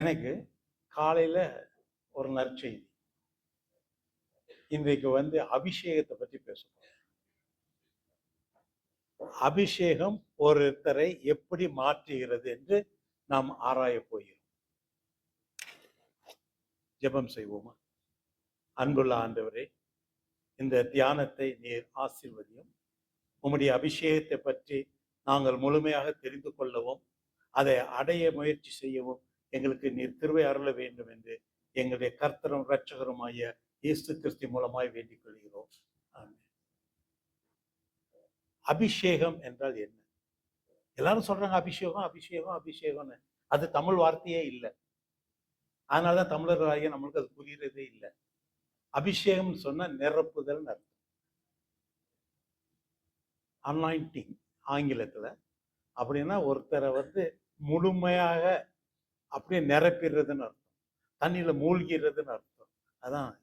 எனக்கு காலையில ஒரு நற்செய்தி. இன்றைக்கு அபிஷேகத்தை பற்றி பேசணும். அபிஷேகம் ஒருத்தரை எப்படி மாற்றுகிறது என்று நாம் ஆராய போகிறோம். ஜெபம் செய்வோமா? அன்புள்ள ஆண்டவரே, இந்த தியானத்தை நீர் ஆசீர்வதியும். உம்முடைய அபிஷேகத்தை பற்றி நாங்கள் முழுமையாக தெரிந்து கொள்ளவும், அதை அடைய முயற்சி செய்யவும் எங்களுக்கு நீர் கிருபை அருள வேண்டும் என்று எங்களுடைய கர்த்தரும் இரட்சகருமாகிய இயேசு கிறிஸ்து மூலமாய் வேண்டிக் கொள்கிறோம். ஆமென். அபிஷேகம் என்றால் என்ன? எல்லாரும் சொல்றாங்க அபிஷேகம் அபிஷேகம் அபிஷேகம்னு. அது தமிழ் வார்த்தையே இல்லை. அதனாலதான் தமிழர்களாகிய நம்மளுக்கு அது புரியறதே இல்லை. அபிஷேகம் சொன்ன நிரப்புதல் அர்த்தம். அனாயிண்டிங் ஆங்கிலத்துல. அப்படின்னா ஒருத்தரை முழுமையாக அப்படியே நிரப்பிடுறதுன்னு அர்த்தம். தண்ணியில மூழ்கிறதுன்னு அர்த்தம். அதான்.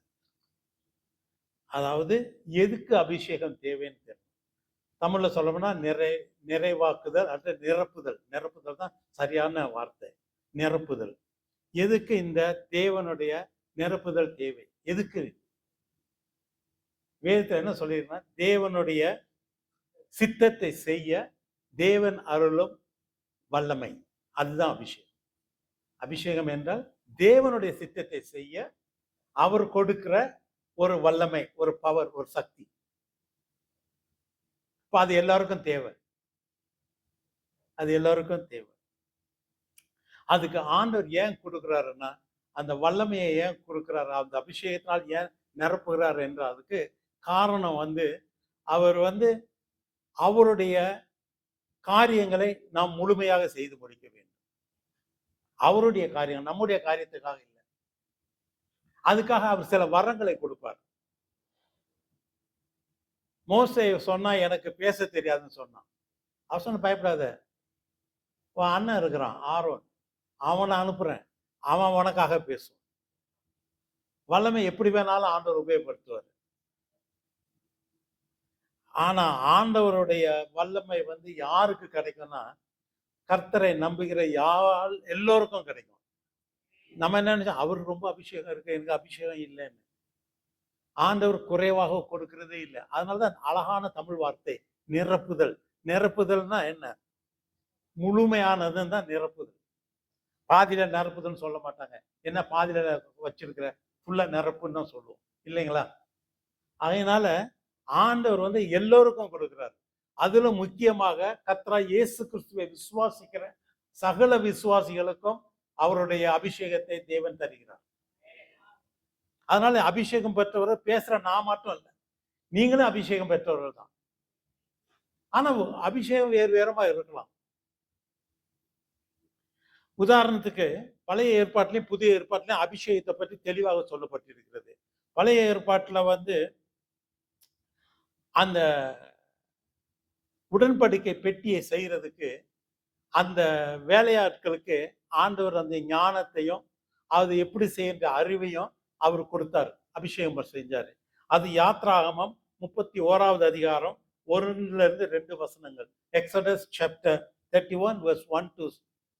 அதாவது எதுக்கு அபிஷேகம் தேவைன்னு தெரியும். தமிழ்ல சொல்லணும்னா நிறைவாக்குதல் அல்லது நிரப்புதல். நிரப்புதல் தான் சரியான வார்த்தை. நிரப்புதல். எதுக்கு இந்த தேவனுடைய நிரப்புதல் தேவை? எதுக்கு? வேதத்துல என்ன சொல்லிருக்கா? தேவனுடைய சித்தத்தை செய்ய தேவன் அருளும் வல்லமை. அதுதான் அபிஷேகம். அபிஷேகம் என்றால் தேவனுடைய சித்தத்தை செய்ய அவர் கொடுக்கிற ஒரு வல்லமை, ஒரு பவர், ஒரு சக்தி. இப்ப அது எல்லாருக்கும் தேவை. அது எல்லாருக்கும் தேவை. அதுக்கு ஆண்டவர் ஏன் கொடுக்கிறாருன்னா, அந்த வல்லமையை ஏன் கொடுக்கிறாரு, அந்த அபிஷேகத்தினால் ஏன் நிரப்புகிறார் என்ற அதுக்கு காரணம் அவர் அவருடைய காரியங்களை நாம் முழுமையாக செய்து முடிக்க வேண்டும். அவருடைய காரியம், நம்முடைய காரியத்துக்காக இல்லை. அதுக்காக அவர் சில வரங்களை கொடுப்பார். மோசே சொன்னா எனக்கு பேச தெரியாதுன்னு சொன்னான். அவர் சொன்ன, பயப்படாத, உன் அண்ணன் இருக்கிறான் ஆரோன், அவனை அனுப்புறேன், அவன் உனக்காக பேசும். வல்லமை எப்படி வேணாலும் ஆண்டவர் உபயோகப்படுத்துவார். ஆனா ஆண்டவருடைய வல்லமை யாருக்கு கிடைக்கும்னா, கர்த்தரை நம்புகிற எல்லோருக்கும் கிடைக்கும். நம்ம என்ன நினைச்சோம், அவருக்கு ரொம்ப அபிஷேகம் இருக்கு, எனக்கு அபிஷேகம் இல்லைன்னு. ஆண்டவர் குறைவாக கொடுக்கிறதே இல்லை. அதனாலதான் அழகான தமிழ் வார்த்தை நிரப்புதல். நிரப்புதல்னா என்ன? முழுமையானதுன்னு தான் நிரப்புதல். பாதியில நிரப்புதல்னு சொல்ல மாட்டாங்க. என்ன பாதியில வச்சிருக்கிற, ஃபுல்லா நிரப்புன்னு தான் சொல்லுவோம், இல்லைங்களா? அதனால ஆண்டவர் எல்லோருக்கும் கொடுக்கிறார். அதுல முக்கியமாக கர்த்தரா இயேசு கிறிஸ்துவை விசுவாசிக்கிற சகல விசுவாசிகளுக்கும் அவருடைய அபிஷேகத்தை தேவன் தருகிறார். அதனால அபிஷேகம் பெற்றவர்கள் பேசுற நான் மட்டும் இல்லை, நீங்களும் அபிஷேகம் பெற்றவர்கள் தான். ஆனா அபிஷேகம் வேறு வேறமா இருக்கலாம். உதாரணத்துக்கு பழைய ஏற்பாட்டிலையும் புதிய ஏற்பாட்டிலையும் அபிஷேகத்தை பற்றி தெளிவாக சொல்லப்பட்டிருக்கிறது. பழைய ஏற்பாட்டுல அந்த உடன்படிக்கை பெட்டியை செய்யறதுக்கு அந்த வேலையாட்களுக்கு ஆண்டவர் அந்த ஞானத்தையும் அது எப்படி செய்கின்ற அறிவையும் அவர் கொடுத்தார், அபிஷேகம் செஞ்சாரு. அது யாத்ராகமம் 31வது அதிகாரம் 1-2 வசனங்கள். Exodus chapter 31 verse 1 to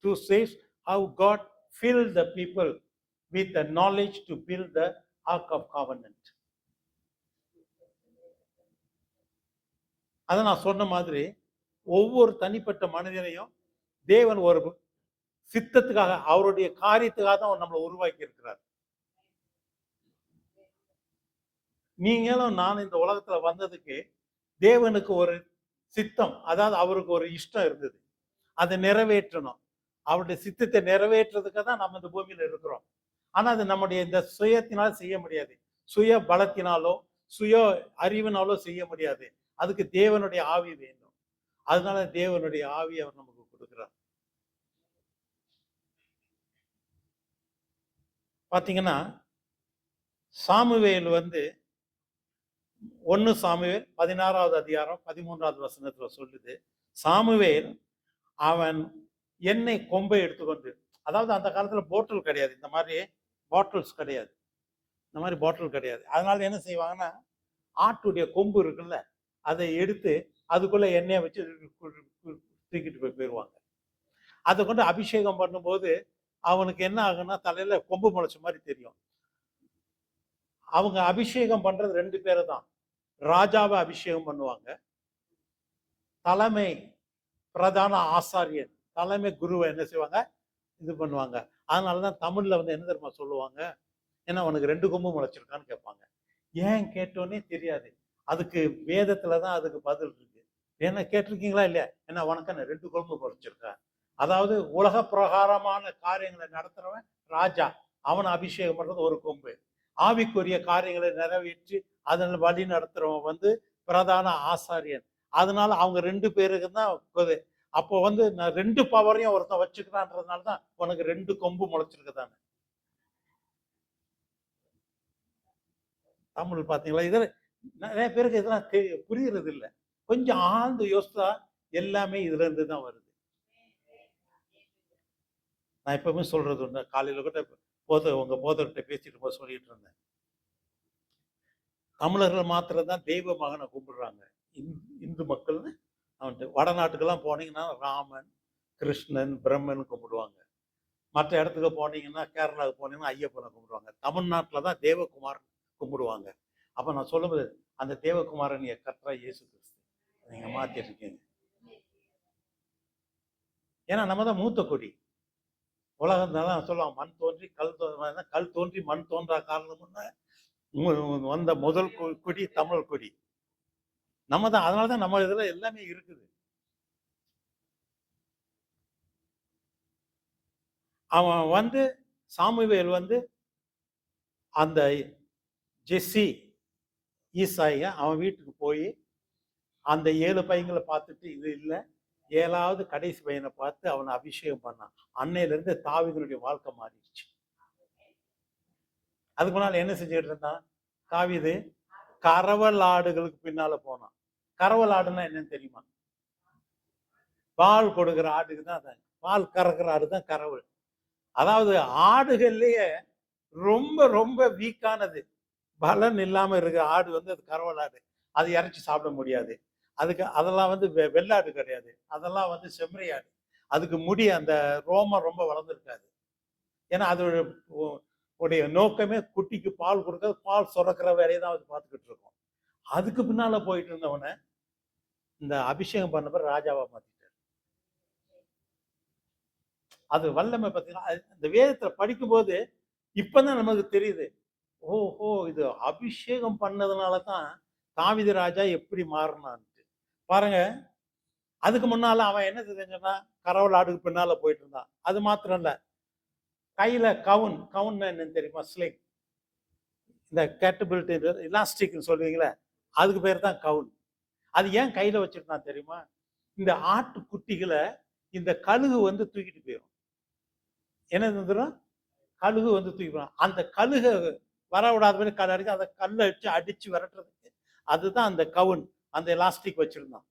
2 says how God filled the people with the knowledge to build the ark of covenant. அதை நான் சொன்ன மாதிரி ஒவ்வொரு தனிப்பட்ட மனிதனையும் தேவன் ஒரு சித்தத்துக்காக, அவருடைய காரியத்துக்காக தான் நம்மளை உருவாக்கி இருக்கிறார். நீங்களும் நான் இந்த உலகத்துல வந்ததுக்கு தேவனுக்கு ஒரு சித்தம், அதாவது அவருக்கு ஒரு இஷ்டம் இருந்தது. அதை நிறைவேற்றணும். அவருடைய சித்தத்தை நிறைவேற்றுறதுக்காக தான் நம்ம இந்த பூமியில இருக்கிறோம். ஆனா அது நம்முடைய இந்த சுயத்தினால் செய்ய முடியாது. சுய பலத்தினாலோ சுய அறிவினாலோ செய்ய முடியாது. அதுக்கு தேவனுடைய ஆவி வேண்டும். அதனால தேவனுடைய ஆவி அவர் நமக்கு கொடுக்கிறார். பாத்தீங்கன்னா சாமுவேல் 1 சாமுவேல் 16வது அதிகாரம் 13வது வசனத்துல சொல்லுது, சாமுவேல் அவன் எண்ணெய் கொம்பை எடுத்துக்கொண்டு, அதாவது அந்த காலத்துல போட்டல் கிடையாது, இந்த மாதிரி பாட்டில்ஸ் கிடையாது, இந்த மாதிரி பாட்டில் கிடையாது. அதனால என்ன செய்வாங்கன்னா, ஆட்டுடைய கொம்பு இருக்குல்ல, அதை எடுத்து அதுக்குள்ள எண்ணெயை வச்சு தூக்கிட்டு போயிடுவாங்க. அதை கொண்டு அபிஷேகம் பண்ணும்போது அவனுக்கு என்ன ஆகுன்னா தலையில கொம்பு முளைச்ச மாதிரி தெரியும். அவங்க அபிஷேகம் பண்றது 2 பேரை தான். ராஜாவை அபிஷேகம் பண்ணுவாங்க. தலைமை பிரதான ஆசாரியர், தலைமை குருவை என்ன செய்வாங்க, இது பண்ணுவாங்க. அதனாலதான் தமிழ்ல வந்து என்ன தெரியுமா சொல்லுவாங்க, ஏன்னா அவனுக்கு 2 கொம்பு முளைச்சிருக்கான்னு கேட்பாங்க. ஏன் கேட்டோன்னே தெரியாது. அதுக்கு வேதத்துலதான் அதுக்கு பதில் இருக்கு. என்ன கேட்டிருக்கீங்களா இல்லையா? என்ன உனக்கு 2 கொம்பு முளைச்சிருக்கா? அதாவது உலக பிரகாரமான காரியங்களை நடத்துறவன் ராஜா, அவனை அபிஷேகம் பண்றது ஒரு கொம்பு. ஆவிக்குரிய காரியங்களை நிறைவேற்றி அதன் வழி நடத்துறவன் வந்து பிரதான ஆசாரியன். அதனால அவங்க 2 பேருக்கு தான். அப்போ வந்து நான் 2 பவரையும் ஒருத்தன் வச்சுக்கிறான்றதுனால தான் உனக்கு 2 கொம்பு முளைச்சிருக்குதானே. தமிழ் பாத்தீங்களா? இதுல நிறைய பேருக்கு இதெல்லாம் புரியுறது இல்லை. கொஞ்சம் ஆழ்ந்து யோசித்தா எல்லாமே இதுல இருந்து தான் வருது. நான் எப்பவுமே சொல்றது ஒண்ணு, காலையில கூட உங்க போதர்கிட்ட பேசிட்டு போது சொல்லிட்டு இருந்தேன். தமிழர்கள் மாத்திரம் தான் தெய்வ மகனை கும்பிடுறாங்க. இந்து மக்கள் அவன்ட்டு வடநாட்டுக்கெல்லாம் போனீங்கன்னா ராமன், கிருஷ்ணன், பிரம்மன் கும்பிடுவாங்க. மற்ற இடத்துக்கு போனீங்கன்னா கேரளாவுக்கு போனீங்கன்னா ஐயப்பனை கும்பிடுவாங்க. தமிழ்நாட்டில் தான் தேவகுமார் கும்பிடுவாங்க. அப்ப நான் சொல்லும்போது அந்த தேவகுமாரன் கர்த்தரா இயேசு கிறிஸ்து நீங்க மாத்திட்டு இருக்கீங்க. ஏன்னா நம்ம தான் மூத்த கொடி. உலகம் தான் சொல்லுவாங்க, மண் தோன்றி கல் தோன்றி மண் தோன்றா காரணம் வந்த முதல் கொடி தமிழ் கொடி நம்ம தான். அதனாலதான் நம்ம இதுல எல்லாமே இருக்குது. அவன் வந்து சாமுவேல் வந்து அந்த ஜெஸ்ஸி ஈசாய அவன் வீட்டுக்கு போய் அந்த 7 பையங்களை பார்த்துட்டு இது இல்லை 7வது கடைசி பையனை பார்த்து அவனை அபிஷேகம் பண்ணான். அன்னையில இருந்து தாவீதுனுடைய வாழ்க்கை மாறிடுச்சு. அதுக்கு முன்னால என்ன செஞ்சுட்டு இருந்தான் தாவீது? கறவல் ஆடுகளுக்கு பின்னால போனான். கறவல் ஆடுன்னா என்னன்னு தெரியுமா? பால் கொடுக்கிற ஆடுக்கு தான் பால் கறக்கிற ஆடு தான் கறவல். அதாவது ஆடுகள்லயே ரொம்ப ரொம்ப வீக்கானது, பலன் இல்லாம இருக்கிற ஆடு வந்து அது கறவல் ஆடு. அது இறைச்சி சாப்பிட முடியாது. அதெல்லாம் வந்து வெள்ளாடு கிடையாது. அதெல்லாம் வந்து செம்மறி ஆடு. அதுக்கு முடி அந்த ரோமம் ரொம்ப வளர்ந்துருக்காது. ஏன்னா அதோட உடைய நோக்கமே குட்டிக்கு பால் கொடுக்க, பால் சுரக்கிற வேலையை தான் அது பார்த்துக்கிட்டு இருக்கோம். அதுக்கு பின்னால போயிட்டு இருந்தவனை இந்த அபிஷேகம் பண்ண பிறகு ராஜாவா மாத்திட்டார். அது வல்லமை பார்த்தீங்கன்னா இந்த வேதத்துல படிக்கும் போது இப்பதான் நமக்கு தெரியுது. ஓஹோ, இது அபிஷேகம் பண்ணதுனாலதான் தாவீது ராஜா எப்படி மாறினான்ட்டு பாருங்க. அதுக்கு முன்னால அவன் என்ன செஞ்சான்னா கறவல் ஆடுக்கு பின்னால போயிட்டு இருந்தான். அது மாத்திரம் இல்ல, கையில கவுன் என்னன்னு தெரியுமா? ஸ்லிங். இந்த கேட்டபிலிட்டி இலாஸ்டிக்னு சொல்லுவீங்களே, அதுக்கு பேர் தான் கவுன். அது ஏன் கையில வச்சிருந்தான் தெரியுமா? இந்த ஆட்டு குட்டிகளை இந்த கழுகு வந்து தூக்கிட்டு போயிடும். என்ன இருந்துடும்? கழுகு வந்து தூக்கி போயிடும். அந்த கழுகை வர விடாத மாதிரி கல் அடிக்க, அந்த கல்லை வச்சு அடிச்சு விரட்டுறதுக்கு அதுதான் அந்த கவுன், அந்த எலாஸ்டிக் வச்சிருந்தான்.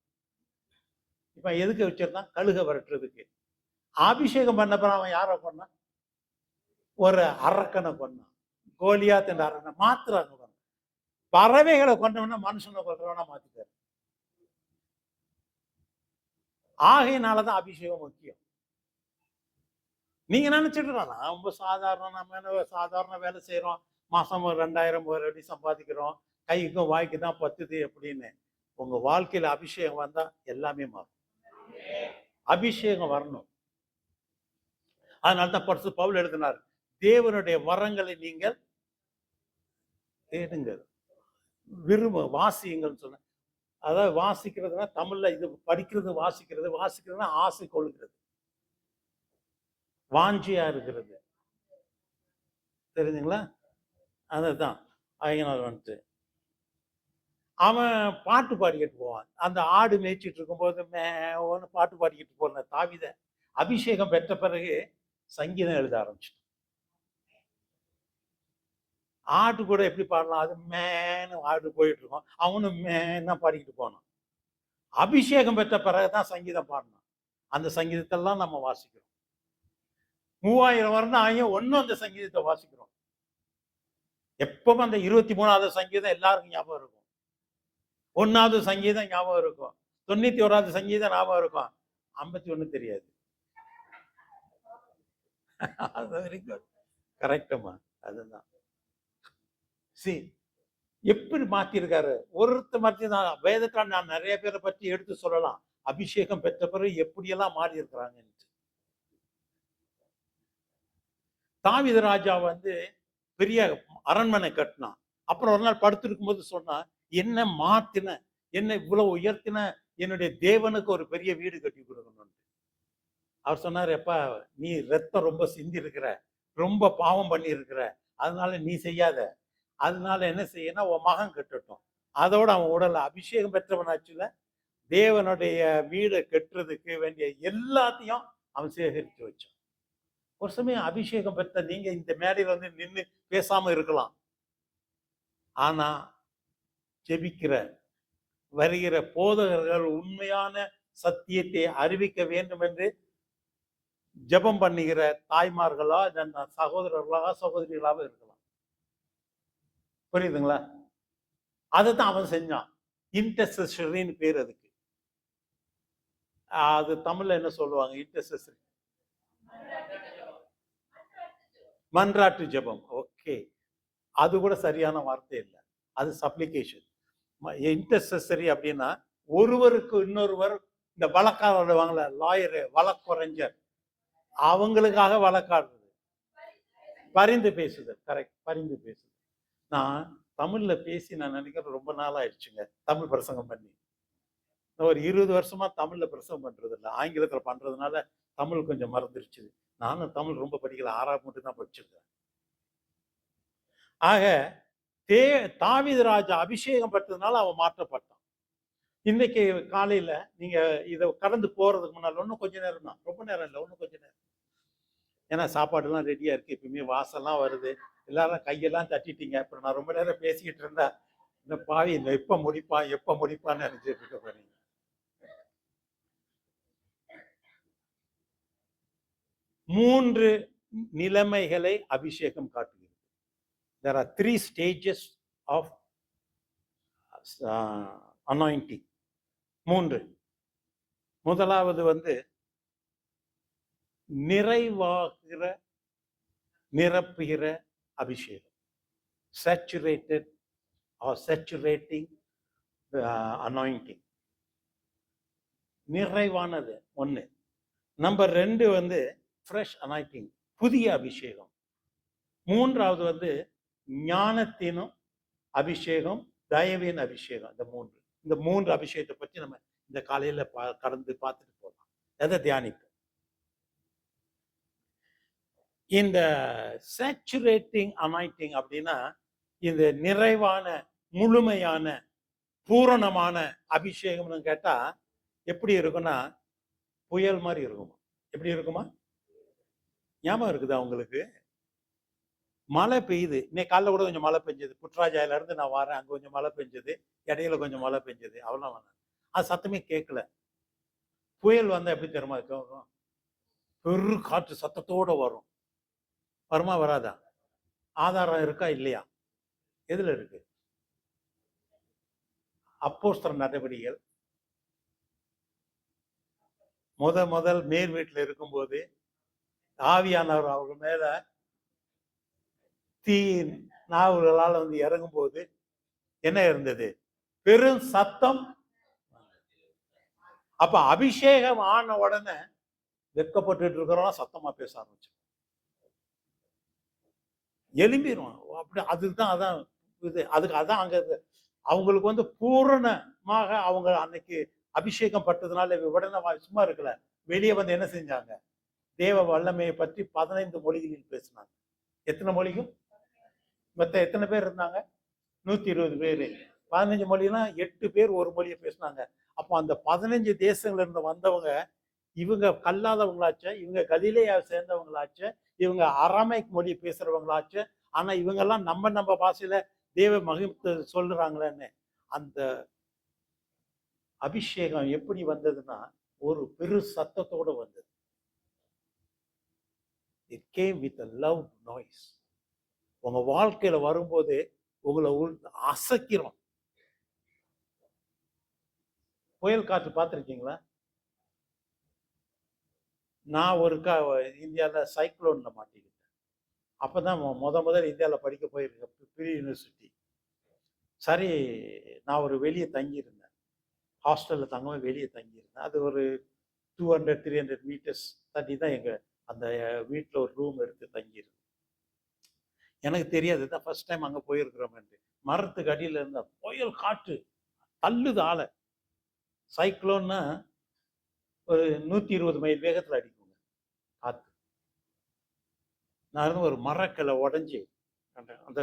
இப்ப எதுக்கு வச்சிருந்தான்? கழுகை விரட்டுறதுக்கு. அபிஷேகம் பண்ணப்ப அவன் யாரை பண்ணான்? ஒரு அரக்கனை கொண்டான். கோலியாத் என்ற அரக்கனை மாத்துறாங்க. பறவைகளை கொண்டவனா மனுஷனை கொள்றவனா மாத்திட்டாரு. ஆகையினாலதான் அபிஷேகம் முக்கியம். நீங்க நினைச்சிட்டு ரொம்ப சாதாரண, நம்ம சாதாரண வேலை செய்யறோம், மாசம் 2000 அடி சம்பாதிக்கிறோம், கைக்கும் வாய்க்கு தான் பத்துது அப்படின்னு. உங்க வாழ்க்கையில அபிஷேகம் வந்தா எல்லாமே மாறும். அபிஷேகம் வரணும். அதனால்தான் பரிசுத்த பவுல் எழுதினார், தேவனுடைய வரங்களை நீங்கள் தேடுங்க, வாசியுங்கள் சொன்ன. அதாவது வாசிக்கிறதுனா தமிழ்ல இது படிக்கிறது, வாசிக்கிறதுனா ஆசை கொள்கிறது, வாஞ்சியா இருக்கிறது. தெரிஞ்சுங்களா? அதுதான். அதனால வந்துட்டு அவன் பாட்டு பாடிக்கிட்டு போவான். அந்த ஆடு மேய்ச்சிட்டு இருக்கும்போது மேன்னு பாட்டு பாடிக்கிட்டு போன தாவீத அபிஷேகம் பெற்ற பிறகு சங்கீதம் எழுத ஆரம்பிச்சு. ஆட்டு கூட எப்படி பாடலாம்? அது மேன்னு ஆடு போயிட்டு இருக்கும், அவனும் மேன்னா பாடிக்கிட்டு போனான். அபிஷேகம் பெற்ற பிறகுதான் சங்கீதம் பாடினான். அந்த சங்கீதத்தெல்லாம் நம்ம வாசிக்கிறோம். 3000 வருடம் ஆகியும் ஒன்னும் அந்த சங்கீதத்தை வாசிக்கிறோம். எப்பவும் அந்த 23வது சங்கீதம் எல்லாருக்கும் ஞாபகம் இருக்கும், 1வது சங்கீதம் ஞாபகம் இருக்கும், 91வது சங்கீதம் ஞாபகம் இருக்கும், 51 தெரியாது. அது வெரி குட். கரெக்டம்மா. அதுதான். சி எப்படி மாத்திருக்காரு ஒருத்தர் மாத்தி தான். வேதத்துல நான் நிறைய பேரை பற்றி எடுத்து சொல்லலாம். அபிஷேகம் பெற்ற பிறகு எப்படியெல்லாம் மாறி இருக்கிறாங்க. தாவீது ராஜா வந்து பெரிய அரண்மனை கட்டினான். அப்புறம் ஒரு நாள் படுத்திருக்கும் போது சொன்னா, என்ன மாத்தின, என்ன இவ்வளவு உயர்த்தின, என்னுடைய தேவனுக்கு ஒரு பெரிய வீடு கட்டி கொடுக்கணும். அவர் சொன்னார், எப்பா நீ ரத்தம் ரொம்ப சிந்தி இருக்கிற, ரொம்ப பாவம் பண்ணி இருக்கிற, அதனால நீ செய்யாத. அதனால என்ன செய்யணும், உன் மகன் கட்டட்டும். அதோட அவன் உடல அபிஷேகம் பெற்றவனாச்சுல தேவனுடைய வீடை கட்டுறதுக்கு வேண்டிய எல்லாத்தையும் அவன் சேகரித்து வச்சான். ஒரு சமயம் அபிஷேகம் பெற்ற நீங்க இந்த மேடையில வந்து நின்று பேசாம இருக்கலாம். ஆனா ஜெபிக்கிற வருகிற போதகர்கள் உண்மையான சத்தியத்தை அறிவிக்க வேண்டும் என்று ஜெபம் பண்ணுகிற தாய்மார்களா, சகோதரர்களாக சகோதரிகளாக இருக்கலாம். புரியுதுங்களா? அதுதான் அவன் செஞ்சான். இன்டர்செஷரின்னு பேர் அதுக்கு. அது தமிழ்ல என்ன சொல்லுவாங்க? இன்டர்செஷரி, மன்றாட்டு ஜெபம். ஓகே, அது கூட சரியான வார்த்தை இல்லை, அது சப்ளிகேஷன். இன்டர்செசரி அப்படின்னா ஒருவருக்கு இன்னொருவர், இந்த வழக்காடுவாங்கள லாயரு, வழக்குரைஞர், அவங்களுக்காக வழக்காடுறது, பரிந்து பேசுதல். கரெக்ட், பரிந்து பேசுதல். நான் தமிழ்ல பேசி நான் நினைக்கிறேன் ரொம்ப நாள் ஆயிடுச்சுங்க தமிழ் பிரசங்கம் பண்ணி. ஒரு 20 வருஷமா தமிழ்ல பிரசங்கம் பண்றது இல்லை, ஆங்கிலத்துல பண்றதுனால தமிழ் கொஞ்சம் மறந்துருச்சு. நானும் தமிழ் ரொம்ப படிக்கல, 6ஆம் மட்டும் தான் படிச்சிருக்கேன். ஆக தாவீது ராஜா அபிஷேகம் பெற்றதுனால அவன் மாற்றப்பட்டான். இன்னைக்கு காலையில நீங்க இதை கடந்து போறதுக்கு முன்னால இன்னும் கொஞ்ச நேரம் தான், ரொம்ப நேரம் இல்லை, இன்னும் கொஞ்ச நேரம். ஏன்னா சாப்பாடுலாம் ரெடியா இருக்கு, எப்பயுமே வாசல்லாம் வருது, எல்லாரும் கையெல்லாம் தட்டிட்டீங்க. அப்புறம் நான் ரொம்ப நேரம் பேசிக்கிட்டு இருந்தா இந்த பாவி இந்த எப்ப முடிப்பான்னு நினைச்சிட்டு இருக்க போறீங்க. மூன்று நிலைமைகளை அபிஷேகம் காட்டுகிறது. There are 3 stages of anointing. 3. முதலாவது வந்து நிறைவாகிற, நிரப்புகிற அபிஷேகம், saturated or saturating anointing. நிறைவானது ஒன்று. நம்பர் 2 வந்து ஃப்ரெஷ் அனாயிட்டிங், புதிய அபிஷேகம். மூன்றாவது வந்து ஞானத்தினும் அபிஷேகம், தயவின் அபிஷேகம். இந்த மூன்று அபிஷேகத்தை பற்றி நம்ம இந்த காலையில கடந்து பார்த்துட்டு போகலாம், எதை தியானிப்போம். இந்த சேச்சுரேட்டிங் அனாயிட்டிங் அப்படின்னா இந்த நிறைவான, முழுமையான, பூரணமான அபிஷேகம்னு கேட்டா எப்படி இருக்குன்னா புயல் மாதிரி இருக்குமா. எப்படி இருக்குமா? ஞாபகம் இருக்குதா உங்களுக்கு? மழை பெய்யுது, இன்னைக்கு காலைல கூட கொஞ்சம் மழை பெஞ்சது, புட்ராஜாயில இருந்து நான் வரேன், அங்க கொஞ்சம் மழை பெஞ்சது, இடையில கொஞ்சம் மழை பெஞ்சது, அவ்வளோ வேணாம். அது சத்தமே கேட்கல. புயல் வந்தா எப்படி தெரியுமா இருக்கும்? பெரு காற்று சத்தத்தோட வரும். வருமா வராதா? ஆதாரம் இருக்கா இல்லையா? எதுல இருக்கு? அப்போஸ்தலர் நடவடிக்கைகள் முதல் மேல் வீட்டில் இருக்கும்போது ஆவியானவர் அவங்க மேல தீ நாவுகளால் வந்து இறங்கும் போது என்ன இருந்தது? பெரும் சத்தம். அப்ப அபிஷேகம் ஆன உடனே வெட்கப்பட்டு இருக்கிறோம், சத்தமா பேச ஆரம்பிச்சு எலும்பிடுவான். அப்படி அதுதான் அதான் இது. அதுக்கு அதான் அங்க அவங்களுக்கு வந்து பூரணமாக அவங்க அன்னைக்கு அபிஷேகம் பட்டதுனால உடனே சும்மா இருக்கல, வெளியே வந்து என்ன செஞ்சாங்க? தேவ வல்லமையை பற்றி 15 மொழிகளில் பேசினாங்க. எத்தனை மொழிகள்? மொத்த எத்தனை பேர் இருந்தாங்க? 120 பேரு. 15 மொழினா 8 பேர் ஒரு மொழியை பேசினாங்க. அப்போ அந்த 15 தேசங்கள்ல இருந்து வந்தவங்க, இவங்க கல்லாதவங்களாச்சு, இவங்க கலிலேயா சேர்ந்தவங்களாச்சு, இவங்க அரமைக் மொழி பேசுறவங்களாச்சு. ஆனா இவங்க எல்லாம் நம்ம பாஷையில தேவ மகிமை சொல்றாங்களேன்னு. அந்த அபிஷேகம் எப்படி வந்ததுன்னா ஒரு பெரு சத்தத்தோட வந்தது. It came with a loud noise. உங்க வாழ்க்கையில வரும்போது உங்களை அசைக்கிறோம். புயல் காற்று பார்த்துருக்கீங்களா? நான் ஒருக்கா இந்தியாவில் சைக்ளோனில் மாட்டிக்கிட்டேன். அப்போ தான் முதல் இந்தியாவில் படிக்க போயிருக்கேன், ப்ரீ யூனிவர்சிட்டி. சரி, நான் ஒரு வெளியே தங்கியிருந்தேன், ஹாஸ்டலில் தங்காமல் வெளியே தங்கியிருந்தேன். அது ஒரு 200-300 மீட்டர்ஸ் தள்ளி தான் எங்கள் அந்த வீட்டில் ஒரு ரூம் எடுத்து தங்கியிருந்தேன். எனக்கு தெரியாது, தான் ஃபர்ஸ்ட் டைம் அங்கே போயிருக்கிறோம்ட்டு. மரத்துக்கு அடியில் இருந்த புயல் காற்று தள்ளுது ஆளை. சைக்ளோன்னா ஒரு 120 மைல் வேகத்தில் அடிக்குங்க காற்று. நான் இருந்து ஒரு மரக்கிளை உடஞ்சி அந்த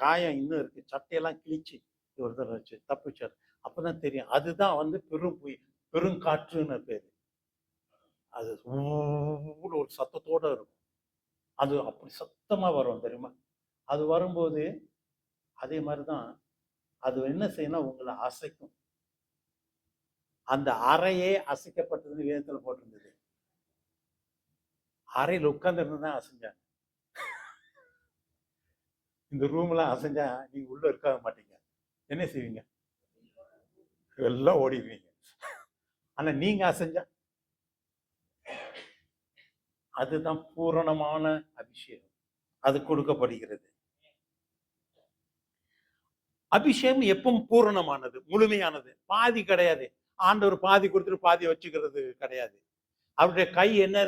காயம் இன்னும் இருக்கு, சட்டையெல்லாம் கிழிச்சு ஒருத்தர் வச்சு தப்பிச்சார். அப்பதான் தெரியும் அதுதான் வந்து பெருங்காற்றுன்னு பேரு. அது ஒரு சத்தத்தோட இருக்கும். அது அப்படி சத்தமா வரும் தெரியுமா? அது வரும்போது அதே மாதிரிதான் அது என்ன செய்யணும், உங்களை அசைக்கும். அந்த அறையே அசைக்கப்பட்டதுன்னு வேதத்துல போட்டிருந்தது. அறையில் உட்கார்ந்து இருந்துதான் அசைஞ்சாங்க. இந்த ரூம்லாம் அசைஞ்சா நீங்க உள்ள இருக்க மாட்டீங்க. என்ன செய்வீங்க? எல்லாம் ஓடிடுவீங்க. ஆனா நீங்க அசைஞ்சா அதுதான் பூரணமான அபிஷேகம். அது கொடுக்கப்படுகிறது. அபிஷேகம் எப்பவும் பூரணமானது, முழுமையானது, பாதி கிடையாது. ஆண்டவர் பாதி கொடுத்துட்டு பாதி வச்சுக்கிறது கிடையாது. அவருடைய கை என்ன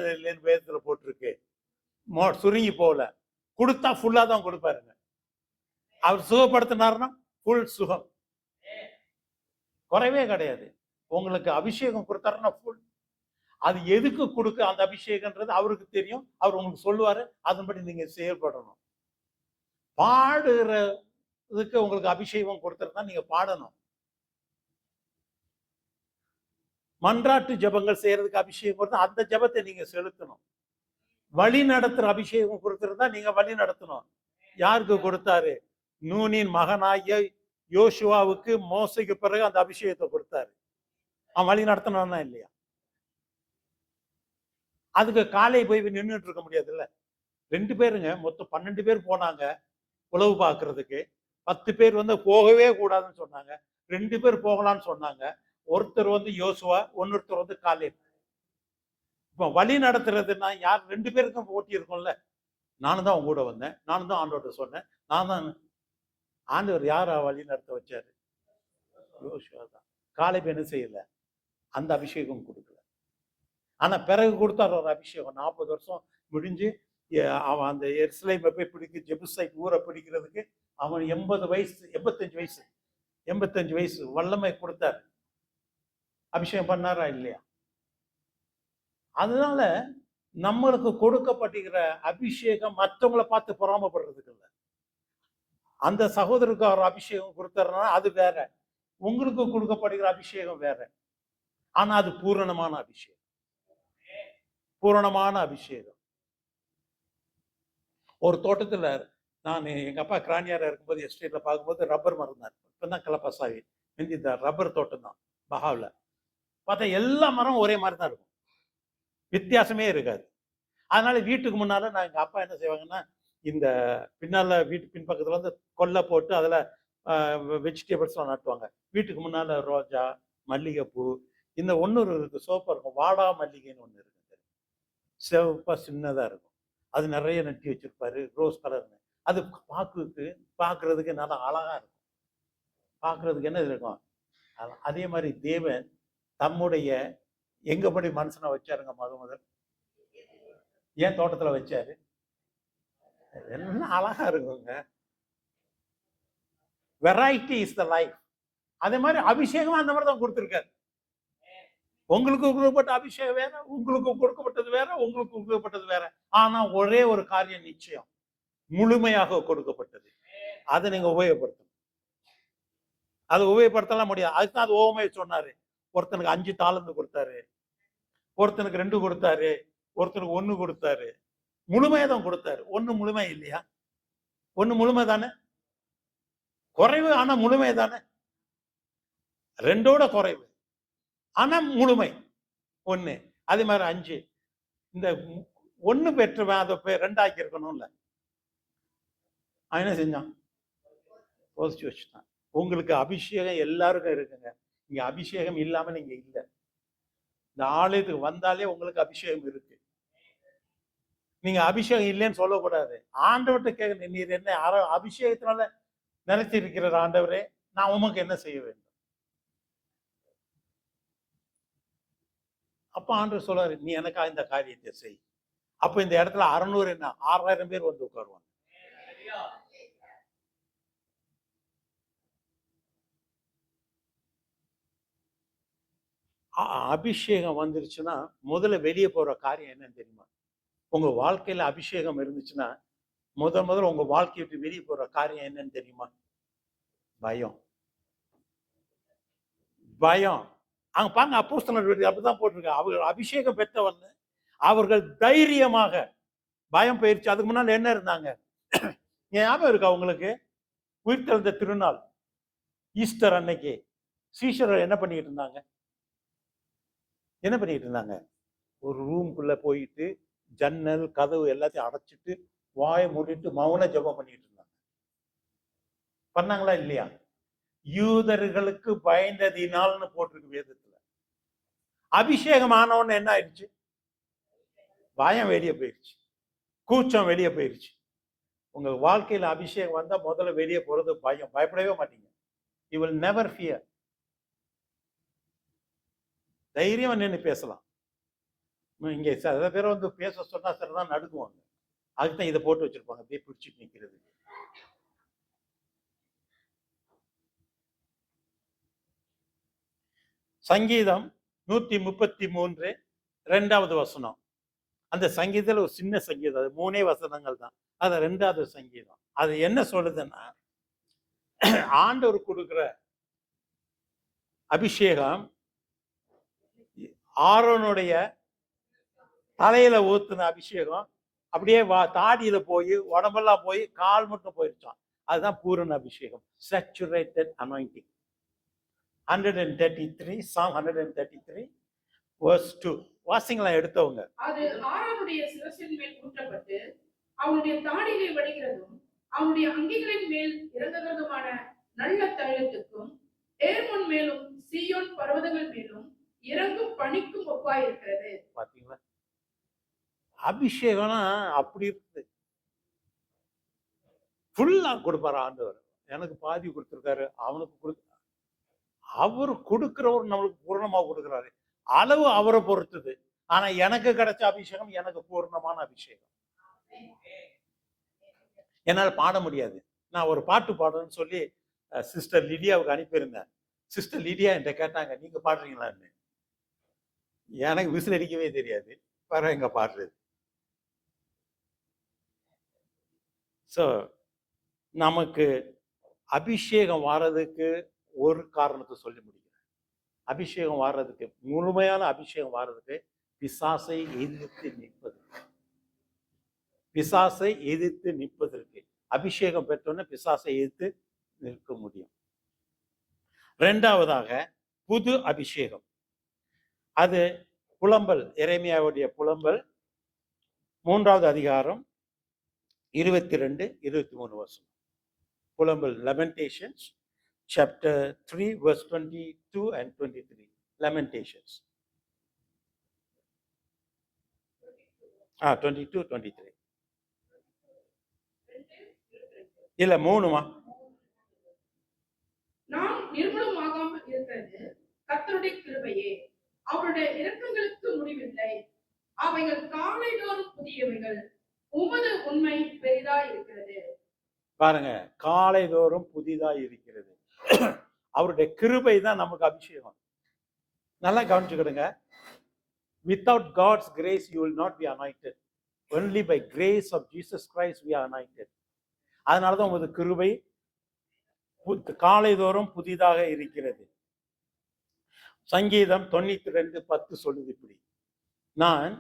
வேதத்துல போட்டிருக்கு, சுருங்கி போகல. கொடுத்தா ஃபுல்லா தான் கொடுப்பாருங்க. அவர் சுகப்படுத்தினார்னா ஃபுல் சுகம், குறைவே கிடையாது. உங்களுக்கு அபிஷேகம் கொடுத்தாருன்னா ஃபுல். அது எதுக்கு கொடுக்க அந்த அபிஷேகம்ன்றது அவருக்கு தெரியும். அவர் உங்களுக்கு சொல்லுவாரு, அதன்படி நீங்க செயல்படணும். பாடுறதுக்கு உங்களுக்கு அபிஷேகம் கொடுத்துருந்தா நீங்க பாடணும். மன்றாட்டு ஜபங்கள் செய்யறதுக்கு அபிஷேகம் கொடுத்தா அந்த ஜபத்தை நீங்க செலுத்தணும். வழி நடத்துற அபிஷேகம் கொடுத்திருந்தா நீங்க வழி நடத்தணும். யாருக்கு கொடுத்தாரு? நூனின் மகனாகிய யோசுவாவுக்கு மோசைக்கு பிறகு அந்த அபிஷேகத்தை கொடுத்தாரு. அவன் வழி நடத்தணும்னா இல்லையா? அதுக்கு காலை போய் நின்றுட்டு இருக்க முடியாது இல்ல. 2 பேருங்க, மொத்தம் 12 பேர் போனாங்க உளவு பார்க்கறதுக்கு. 10 பேர் வந்து போகவே கூடாதுன்னு சொன்னாங்க, 2 பேர் போகலான்னு சொன்னாங்க. ஒருத்தர் வந்து யோசுவா, இன்னொருத்தர் வந்து காலை. இப்ப வழி நடத்துறதுன்னா யார்? 2 பேருக்கும் போட்டி இருக்கும்ல. நானும் தான் அவங்க கூட வந்தேன், நானும் தான் ஆண்டவர்கிட்ட சொன்னேன், நான் தான். ஆண்டவர் யாரா வழி நடத்த வச்சாரு? யோசுவா தான். காலை என்ன செய்யல, அந்த அபிஷேகம் கொடுக்கல. ஆனா பிறகு கொடுத்தார் ஒரு அபிஷேகம். 40 வருஷம் முடிஞ்சு அவன் அந்த எருசலேமை போய் பிடிக்க, ஜெபுசைட் ஊரை பிடிக்கிறதுக்கு அவன் 80 வயசு 85 வயசு வல்லமை கொடுத்தார். அபிஷேகம் பண்ணாரா இல்லையா? அதனால நம்மளுக்கு கொடுக்கப்பட்டிருக்கிற அபிஷேகம் மற்றவங்களை பார்த்து பொறாமப்படுறதுக்கு இல்லை. அந்த சகோதரருக்கு அவர் அபிஷேகம் கொடுத்தாருன்னா அது வேற, உங்களுக்கு கொடுக்கப்படுகிற அபிஷேகம் வேற. ஆனா அது பூரணமான அபிஷேகம், பூரணமான அபிஷேகம். ஒரு தோட்டத்துல நான் எங்க அப்பா கிரானியாரா இருக்கும்போது எஸ்டேட்ல பார்க்கும்போது ரப்பர் மரம் தான், இப்பதான் கிளப்பசாவி இந்த ரப்பர் தோட்டம் தான் பஹாவில். பார்த்தா எல்லா மரம் ஒரே மாதிரி தான் இருக்கும், வித்தியாசமே இருக்காது. அதனால வீட்டுக்கு முன்னால நான் எங்க அப்பா என்ன செய்வாங்கன்னா, இந்த பின்னால வீட்டு பின்பக்கத்துல வந்து கொல்லை போட்டு அதுல வெஜிடபிள்ஸ்லாம் நட்டுவாங்க. வீட்டுக்கு முன்னால ரோஜா, மல்லிகைப்பூ, இந்த ஒன்று இருக்கு, சோப்பா இருக்கும், வாடா மல்லிகைன்னு ஒன்று இருக்கு, சிவப்பா சின்னதா இருக்கும். அது நிறைய நட்டி வச்சிருப்பாரு, ரோஸ் கலர்னு. அது பார்க்கறதுக்கு நல்லா அழகா இருக்கும். பார்க்கறதுக்கு என்ன இருக்கும்? அதே மாதிரி தேவன் தம்முடைய எங்கபடி மனுஷனை வச்சாருங்க முதல் ஏன் தோட்டத்துல வச்சாரு? எல்லாம் அழகா இருக்குங்க. Variety is the life. அதே மாதிரி அபிஷேகம் அந்த மாதிரி தான் கொடுத்துருக்காரு. உங்களுக்கு கொடுக்கப்பட்ட அபிஷேகம் வேற, உங்களுக்கு கொடுக்கப்பட்டது வேற, உங்களுக்கு கொடுக்கப்பட்டது வேற. ஆனா ஒரே ஒரு காரியம் நிச்சயம், முழுமையாக கொடுக்கப்பட்டது. அதை நீங்க உபயோகப்படுத்தணும். அதை உபயோகப்படுத்தலாம் முடியாது. அதுதான் அது ஓமையை சொன்னாரு. ஒருத்தனுக்கு 5 தாலந்து கொடுத்தாரு, ஒருத்தனுக்கு 2 கொடுத்தாரு, ஒருத்தனுக்கு 1 கொடுத்தாரு. முழுமையா தான் கொடுத்தாரு. 1 முழுமை இல்லையா? 1 முழுமை தானே, குறைவு ஆனா முழுமை தானே. 2ஓட குறைவு ஆனா முழுமை 1. அதே மாதிரி 5. இந்த 1 பெற்றவன் அதை 2 ஆக்கி இருக்கணும்ல. அவன் என்ன செஞ்சான்? யோசிச்சு வச்சுட்டான். உங்களுக்கு அபிஷேகம் எல்லாருக்கும் இருக்குங்க. இங்க அபிஷேகம் இல்லாம நீங்க இல்லை. இந்த ஆலயத்துக்கு வந்தாலே உங்களுக்கு அபிஷேகம் இருக்கு. நீங்க அபிஷேகம் இல்லைன்னு சொல்லக்கூடாது. ஆண்டவர்கிட்ட கேட்க, நீர் என்ன அபிஷேகத்தினால நினைச்சிருக்கிறார் ஆண்டவரே, நான் உமக்கு என்ன செய்ய வேண்டும்? அப்ப ஆண்டவர் சொல்றாரு, நீ எனக்கா இந்த காரியத்தை செய். அப்ப இந்த இடத்துல 600 என்ன 6000 பேர் வந்து உட்காருவாங்க. அபிஷேகம் வந்துருச்சுன்னா முதல்ல வெளியே போற காரியம் என்னன்னு தெரியுமா? உங்க வாழ்க்கையில அபிஷேகம் இருந்துச்சுன்னா முதல்ல உங்க வாழ்க்கையை விட்டு வெளியே போற காரியம் என்னன்னு தெரியுமா? பயம். பயம். அங்க பாருங்க, அப்போஸ்தலர் அப்படிதான் போட்டிருக்கு. அவர்கள் அபிஷேகம் பெற்றவன் அவர்கள் தைரியமாக, பயம் போயிருச்சு. அதுக்கு முன்னால என்ன இருந்தாங்க? ஞாபகம் இருக்கா உங்களுக்கு? உயிர்த்தெழுந்த திருநாள் ஈஸ்டர் அன்னைக்கு சீஷர்கள் என்ன பண்ணிட்டு இருந்தாங்க? என்ன பண்ணிட்டு இருந்தாங்க? ஒரு ரூம்குள்ள போயிட்டு ஜன்னல் கதவு எல்லாத்தையும் அடைச்சிட்டு வாயை மூடிட்டு மௌன ஜெபம் பண்ணிட்டு இருந்தாங்க. பண்ணாங்களா இல்லையா? யூதர்களுக்கு பயந்ததினால்னு போட்டிருக்கு வேதத்துல. அபிஷேகம் ஆனவன்னு என்ன ஆயிடுச்சு? பயம் வெளியே போயிடுச்சு, கூச்சம் வெளியே போயிடுச்சு. உங்க வாழ்க்கையில அபிஷேகம் வந்தா முதல்ல வெளியே போறது பயம். பயப்படவே மாட்டீங்க. You will never fear. தைரியமா நின்று பேசலாம். இங்க சில பேர் வந்து பேச சொன்னா சரிதான் நடுக்குவாங்க. அதுக்குதான் இதை போட்டு வச்சிருப்பாங்க, அப்படியே பிடிச்சிட்டு நிக்கிறது. சங்கீதம் 133 2வது வசனம். அந்த சங்கீதத்துல ஒரு சின்ன சங்கீதம், அது 3 வசனங்கள் தான். அது 2வது சங்கீதம். அது என்ன சொல்லுதுன்னா, ஆண்டவர் கொடுக்கிற அபிஷேகம் ஆரோனுடைய தலையில ஊத்துன அபிஷேகம் அப்படியே தாடியில போய் உடம்பெல்லாம் போய் கால் மட்டும் போயிருச்சான். அதுதான் பூரண அபிஷேகம், சேச்சுரேட்டட் அனாயிண்டிங். 133 Psalm 133 verse 2. வாசிங்களா எடுத்தவங்க. அது ஆரோனுடைய சிரசின் மேல் ஊற்றப்பட்டு அவனுடைய தாடியிலே வடிகிறதும் அவனுடைய அங்கிகளின் மேல் இறங்குகிறதுமான நல்ல தைலத்துக்கும் ஏர்மோன் மேலும் சீயோன் பர்வதங்கள் மேலும் இறங்கும் பனிக்கும் ஒப்பாய் இருக்கிறது. பாத்தீங்களா? அபிஷேகம்னா அப்படி இருக்குது. ஃபுல்லா கொடுப்பாரு ஆண்டவர். எனக்கு பாதி கொடுத்திருக்காரு, அவனுக்கு கொடுக்க, அவர் கொடுக்கிறவர் நம்மளுக்கு பூர்ணமா கொடுக்கிறாரு. அளவு அவரை பொறுத்தது. ஆனா எனக்கு கிடைச்ச அபிஷேகம் எனக்கு பூர்ணமான அபிஷேகம். என்னால பாட முடியாது. நான் ஒரு பாட்டு பாடணும்னு சொல்லி சிஸ்டர் லிடியாவுக்கு அனுப்பியிருந்தேன். சிஸ்டர் லிடியா என்கிட்ட கேட்டாங்க, நீங்க பாடுறீங்களான்னு. எனக்கு விசில் அடிக்கவே தெரியாது, வேற எங்க பாடுறது. ஸோ நமக்கு அபிஷேகம் வர்றதுக்கு ஒரு காரணத்தை சொல்லி முடிக்கிறேன். அபிஷேகம் வர்றதுக்கு, முழுமையான அபிஷேகம் வர்றதுக்கு பிசாசை எதிர்த்து நிற்பது. பிசாசை எதிர்த்து நிற்பதற்கு அபிஷேகம் பெற்றோன்னு பிசாசை எதிர்த்து நிற்க முடியும். 2வதாக புது அபிஷேகம். அது புலம்பல், எரேமியாவுடைய புலம்பல் 3வது அதிகாரம் 22, 23 வருஷம். புலம்பல், Lamentations chapter 3 verse 22 and 23. Lamentations 22, 23 இல்ல 3மா? நாம் நிர்மூலமாகாமல் இருக்கிறது கர்த்தருடைய கிருபையே, அவருடைய இரக்கங்களுக்கு முடிவில்லை. அவைகள் காலைதோறும் புதியவைகள், உமது உண்மை பெரிதா இருக்கிறது. பாருங்க, காலைதோறும் புதிதா இருக்கிறது. அவருடைய கிருபை தான் நமக்கு அபிஷேகம். நல்லா கவனிச்சுக்கிடுங்க. Without God's grace you will not be anointed. Only by grace of Jesus Christ we are anointed. அதனாலதான் உமது கிருபை காலைதோறும் புதிதாக இருக்கிறது. சங்கீதம் 92:10 சொல்லுது இப்படி, நான்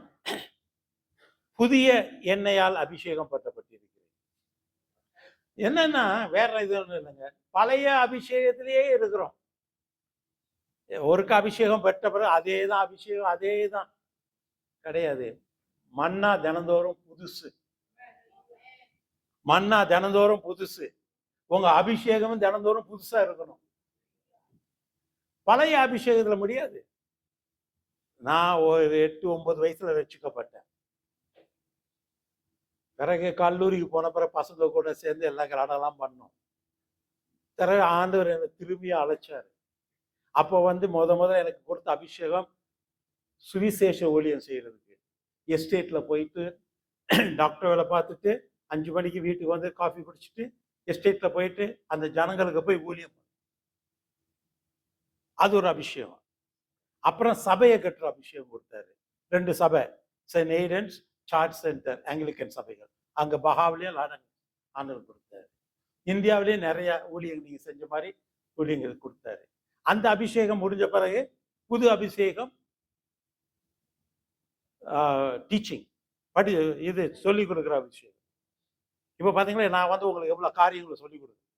புதிய எண்ணெயால் அபிஷேகம் பற்றப்பட்டிருக்கிறேன். என்னன்னா வேற இது ஒன்றும் இல்லைங்க, பழைய அபிஷேகத்திலேயே இருக்கிறோம். ஒருக்கு அபிஷேகம் பெற்ற பிறகு அதே தான் அபிஷேகம், அதே தான் கிடையாது. மன்னா தினந்தோறும் புதுசு, மன்னா தினந்தோறும் புதுசு. உங்க அபிஷேகமும் தினந்தோறும் புதுசா இருக்கணும். பழைய அபிஷேகத்துல முடியாது. நான் ஒரு 8-9 வயசுல ரட்சிக்கப்பட்டேன். பிறகு கல்லூரிக்கு போன பிறகு பசங்க கூட சேர்ந்து எல்லா கலாடெல்லாம் பண்ணோம். பிறகு ஆண்டவர் என்னை திரும்பி அழைச்சார். அப்போ வந்து முதல்ல எனக்கு கொடுத்த அபிஷேகம் சுவிசேஷ ஊழியம் செய்யறதுக்கு. எஸ்டேட்ல போயிட்டு டாக்டர் வேலை பார்த்துட்டு 5 மணிக்கு வீட்டுக்கு வந்து காஃபி குடிச்சிட்டு எஸ்டேட்ல போயிட்டு அந்த ஜனங்களுக்கு போய் ஊழியம். அது ஒரு அபிஷேகம். அப்புறம் சபையை கட்டுற அபிஷேகம் கொடுத்தாரு. 2 சபை, சென்ட் எய்டன்ஸ் சார்ஜ் சென்டர் ஆங்கிலிக்கன் சபைகள். அங்க பஹாவிலையும் ஆண்டவர் கொடுத்தாரு. இந்தியாவிலேயே நிறைய ஊழியங்கள் நீங்க செஞ்ச மாதிரி ஊழியங்கள் கொடுத்தாரு. அந்த அபிஷேகம் முடிஞ்ச பிறகு புது அபிஷேகம் டீச்சிங் இது சொல்லிக் கொடுக்குற அபிஷேகம். இப்போ பார்த்தீங்களா, நான் வந்து உங்களுக்கு எவ்வளோ காரியங்களை சொல்லிக் கொடுக்குறேன்.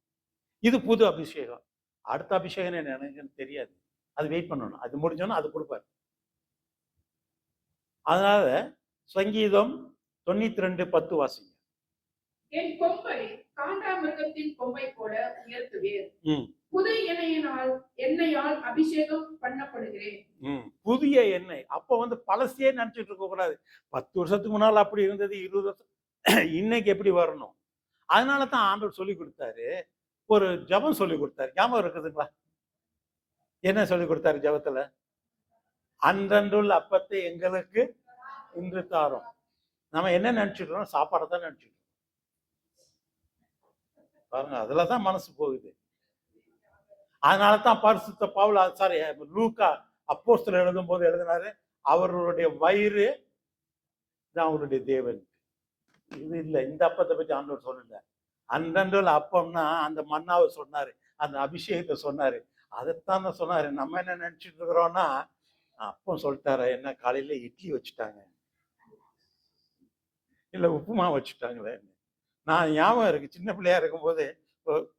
இது புது அபிஷேகம். அடுத்த அபிஷேகம் எனக்கு தெரியாது, அது வெயிட் பண்ணணும். அது முடிஞ்சோன்னா அது கொடுப்பாரு. அதனால சங்கீதம் 92:10 வாசிங்க. என் கொம்பை காண்டாமிருகத்தின் கொம்பை போல உயர்த்துவேன். புது எண்ணெயால் அபிஷேகம் பண்ணப்படுகிறேன். புதிய எண்ணெய். அப்ப வந்து பழசையே நினைச்சிட்டு இருக்க கூடாது. 10 வருஷத்துக்கு முன்னால் அப்படி இருந்தது, 20 வருஷம் இன்னைக்கு எப்படி வரணும். அதனால தான் ஆண்டவர் சொல்லி கொடுத்தாரு, ஒரு ஜபம் சொல்லி கொடுத்தாரு. ஞாபகம் இருக்குதுங்களா? என்ன சொல்லி கொடுத்தாரு ஜபத்துல? அன்றன்றுள்ள அப்பத்தை எங்களுக்கு இன்று தாரும். நம்ம என்ன நினைச்சிட்டு சாப்பாடை தான் நினைச்சிட்டு பாருங்க, அதுலதான் மனசு போகுது. அதனால தான் பரிசுத்த பவுல் லூக்கா அப்போஸ்தலர் எழுதும் போது எழுதினாரு, அவர்களுடைய வயிறு தான் அவருடைய தேவன். இது இல்லை, இந்த அப்பத்தை பற்றி ஆண்டவர் சொல்லல. அன்றன்றுள்ள அப்பம்னா அந்த மன்னாவை சொன்னாரு, அந்த அபிஷேகத்தை சொன்னாரு. அதைத்தான் தான் சொன்னாரு. நம்ம என்ன நினைச்சிட்டு இருக்கிறோம்னா, அப்பம் சொல்லிட்டாரு, என்ன காலையில இட்லி வச்சுட்டாங்க, இல்ல உப்புமா வச்சுட்டாங்களே. நான் ஞாபகம் இருக்கு, சின்ன பிள்ளையா இருக்கும்போது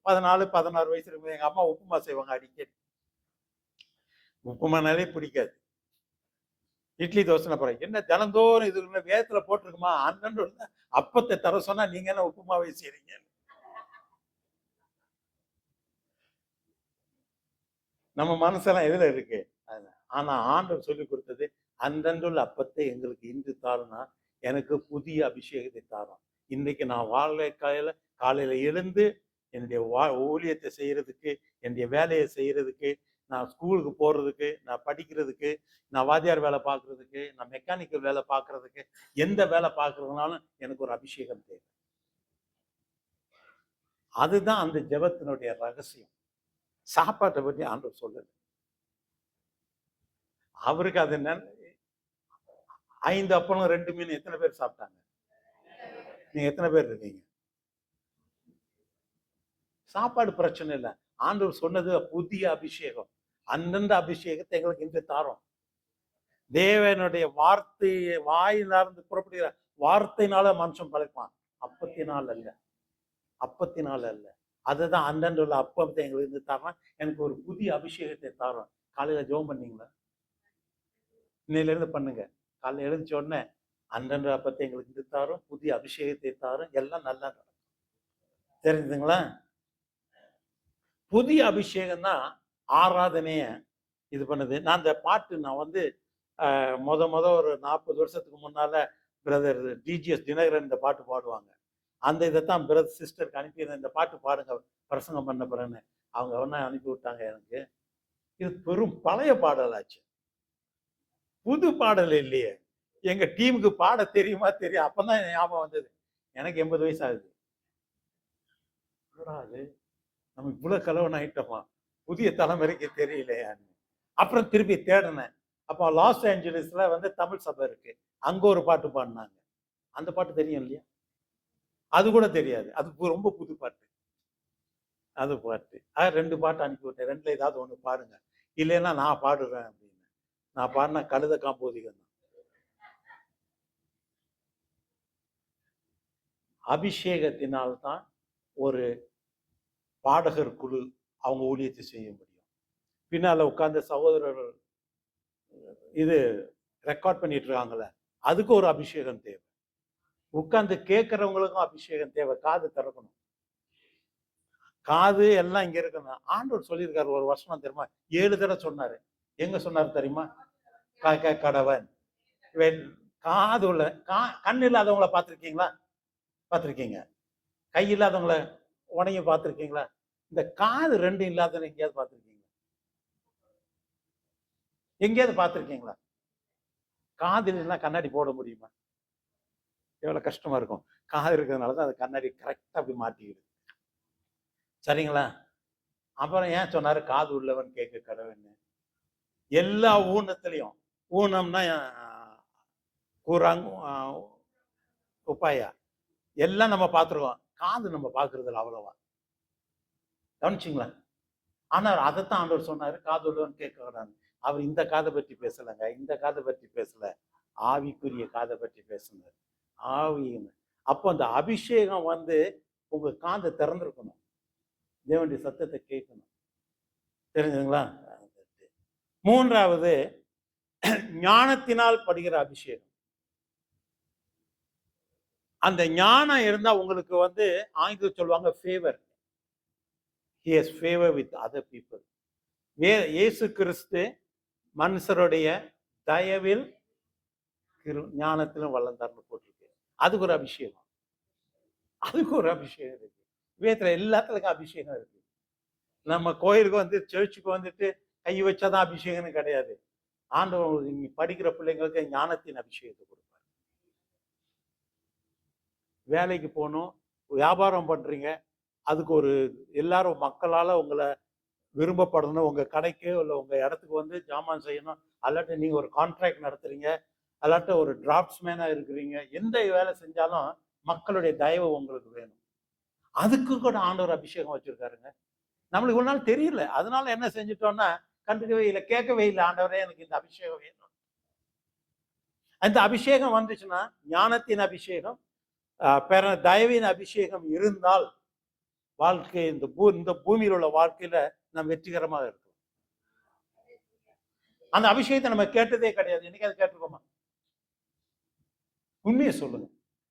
14-16 வயசு இருக்கும்போது எங்க அம்மா உப்புமா செய்வாங்க அடிக்கடி. உப்புமானாலே பிடிக்காது. இட்லி தோசை பிறகு என்ன தினந்தோறும் இது வேதத்துல போட்டிருக்குமா, அண்ணன் அப்பத்தை தர சொன்னா நீங்க என்ன உப்புமாவே செய்றீங்க. நம்ம மனசெல்லாம் எதுல இருக்கு? ஆனா ஆண்டவர் சொல்லி கொடுத்தது, அன்றன்றுள்ள அப்பத்தை எங்களுக்கு இன்று தாருன்னா எனக்கு புதிய அபிஷேகத்தை தாரும். இன்னைக்கு நான் காலையில எழுந்து என்னுடைய ஊழியத்தை செய்யறதுக்கு, என்னுடைய வேலையை செய்யறதுக்கு, நான் ஸ்கூலுக்கு போறதுக்கு, நான் படிக்கிறதுக்கு, நான் வாத்தியார் வேலை பார்க்கறதுக்கு, நான் மெக்கானிக்கல் வேலை பார்க்கறதுக்கு, எந்த வேலை பார்க்கறதுனாலும் எனக்கு ஒரு அபிஷேகம் தேவை. அதுதான் அந்த ஜெபத்தினுடைய ரகசியம். சாப்பாட்டை பற்றி ஆண்டவர் சொல்லல. அவருக்கு அது என்ன, 5 அப்பளம் 2 மீன் எத்தனை பேர் சாப்பிட்டாங்க? நீங்க எத்தனை பேர் இருக்கீங்க? சாப்பாடு பிரச்சனை இல்லை. ஆண்டவர் சொன்னது புதிய அபிஷேகம். அந்தந்த அபிஷேகத்தை எங்களுக்கு இன்று தாரோம். தேவனுடைய வார்த்தையை வாயிலிருந்து புறப்படுகிற வார்த்தையினால மனுஷன் பழைப்பான், அப்பத்தினால் அல்ல, அப்பத்தினால் அல்ல. அதுதான் அந்தந்த உள்ள அப்பத்தை எங்களுக்கு இருந்து தாரோம். எனக்கு ஒரு புதிய அபிஷேகத்தை தாரோம். காலையில ஜெபம் பண்ணீங்களா? இன்னையில இருந்து பண்ணுங்க. காலையில் எழுந்துச்ச உடனே அன்றன்ற அப்பத்தை எங்களுக்கு இருந்து தாரும், புதிய அபிஷேகத்தை தாரும், எல்லாம் நல்லா நடக்கும். தெரிஞ்சுதுங்களா? புதிய அபிஷேகம் தான் ஆராதனைய இது பண்ணுது. நான் அந்த பாட்டு நான் வந்து முத ஒரு 40 வருஷத்துக்கு முன்னால பிரதர் டிஜிஎஸ் தினகரன் இந்த பாட்டு பாடுவாங்க. அந்த இதைத்தான் பிரதர் சிஸ்டருக்கு அனுப்பியிருந்தேன், இந்த பாட்டு பாடுங்க பிரசங்கம் பண்ண பிறன்னு. அவங்க ஒன்றா அனுப்பி விட்டாங்க எனக்கு. இது பெரும் பழைய பாடலாச்சு, புது பாடல் இல்லையே. எங்க டீமுக்கு பாட தெரியுமா? தெரியும். அப்பதான் ஞாபகம் வந்தது. எனக்கு 80 வயசு ஆகுது. அது நம்ம இவ்வளவு கலவன் ஆயிட்டோமா, புதிய தலைமுறைக்கு தெரியலையான்னு. அப்புறம் திருப்பி தேடினேன். அப்போ லாஸ் ஏஞ்சலிஸ்ல வந்து தமிழ் சபை இருக்கு, அங்க ஒரு பாட்டு பாடினாங்க. அந்த பாட்டு தெரியும் இல்லையா? அது கூட தெரியாது. அது ரொம்ப புது பாட்டு. அது பாட்டு 2 பாட்டு அனுப்பி விட்டேன். 2ல ஏதாவது ஒண்ணு பாடுங்க, இல்லைன்னா நான் பாடுறேன் அப்படின்னு. நான் பாடின கழுத காம்போதிகம் தான். அபிஷேகத்தினால்தான் ஒரு பாடகர் குழு அவங்க ஊழியத்தை செய்ய முடியும். பின்னால உட்கார்ந்த சகோதரர்கள் இது ரெக்கார்ட் பண்ணிட்டு இருக்காங்கல்ல, அதுக்கு ஒரு அபிஷேகம் தேவை. உட்கார்ந்து கேட்கறவங்களுக்கும் அபிஷேகம் தேவை. காது திறக்கணும், காது எல்லாம் இங்க இருக்கணும். ஆண்டவர் சொல்லியிருக்காரு ஒரு வருஷம் தெரியுமா, 7 தடவை சொன்னாரு. எங்க சொன்னாரு தெரியுமா? கடவன். காது உள்ள கண் இல்லாதவங்கள பார்த்துருக்கீங்களா? பார்த்துருக்கீங்க. கை இல்லாதவங்கள உடனே பார்த்துருக்கீங்களா? இந்த காது ரெண்டும் இல்லாதவங்க எங்கேயாவது பார்த்துருக்கீங்களா? எங்கேயாவது பார்த்துருக்கீங்களா? காது இல்லைன்னா கண்ணாடி போட முடியுமா? எவ்வளோ கஷ்டமா இருக்கும். காது இருக்கிறதுனால தான் அது கண்ணாடி கரெக்டாக அப்படி மாட்டிக்கிது. சரிங்களா? அப்புறம் ஏன் சொன்னாரு காது உள்ளவன் கேட்க கடவுன்னு? எல்லா ஊனத்திலையும், ஊனம்னா கூறாங் உப்பாயா எல்லாம் நம்ம பார்த்துருக்கோம். காது நம்ம பார்க்கறது இல்லை அவ்வளவா. கவனிச்சிங்களா? ஆனால் அதைத்தான் ஆண்டவர் சொன்னாரு, காது உள்ளவன் கேட்கக்கூடாது. அவர் இந்த காதை பற்றி பேசலைங்க, இந்த காதை பற்றி பேசல, ஆவிக்குரிய காதை பற்றி பேசினார். ஆவின்னு அப்போ அந்த அபிஷேகம் வந்து உங்க காதை திறந்திருக்கணும், தேவனுடைய சத்தத்தை கேட்கணும். தெரிஞ்சுங்களா? மூன்றாவது, ஞானத்தினால் படுகிற அபிஷேகம். அந்த ஞானம் இருந்தா உங்களுக்கு வந்து ஆங்கிலம் சொல்லுவாங்க favour. He has favor with other people. இயேசு கிறிஸ்து மனுஷருடைய தயவில் ஞானத்திலும் வளர்ந்தார்னு போட்டிருக்கு. அதுக்கு ஒரு அபிஷேகம், அதுக்கு ஒரு அபிஷேகம் இருக்கு. வேதத்துல எல்லாத்துலக்கும் அபிஷேகம் இருக்கு. நம்ம கோயிலுக்கு வந்து சர்ச்சுக்கு வந்துட்டு கை வச்சாதான் அபிஷேகம்னு கிடையாது. ஆண்டவர் இங்க படிக்கிற பிள்ளைங்களுக்கு ஞானத்தின் அபிஷேகத்தை கொடுப்பார். வேலைக்கு போகணும், வியாபாரம் பண்றீங்க, அதுக்கு ஒரு எல்லாரும் மக்களால் உங்களை விரும்பப்படணும். உங்க கடைக்கு இல்லை உங்க இடத்துக்கு வந்து ஜாமான் செய்யணும், அல்லாட்ட நீங்க ஒரு கான்ட்ராக்ட் நடத்துறீங்க, அல்லாட்ட ஒரு டிராப்ட்ஸ்மேனா இருக்கிறீங்க, எந்த வேலை செஞ்சாலும் மக்களுடைய தயவு உங்களுக்கு வேணும். அதுக்கு கூட ஆண்டவர் அபிஷேகம் வச்சிருக்காருங்க. நம்மளுக்கு ஒரு நாள் தெரியல, அதனால என்ன செஞ்சுட்டோம்னா கண்டுக்கவே இல்லை, கேட்கவே இல்லை, ஆண்டவரே எனக்கு இந்த அபிஷேகம் வேணும். அந்த அபிஷேகம் வந்துச்சுன்னா, ஞானத்தின் அபிஷேகம், தயவின் அபிஷேகம் இருந்தால் வாழ்க்கை இந்த பூமியில் உள்ள வாழ்க்கையில நம்ம வெற்றிகரமாக இருக்கும். அந்த அபிஷேகத்தை நம்ம கேட்டதே கிடையாது. என்னைக்காவது கேட்டிருக்கோமா? உண்மையை சொல்லுங்க.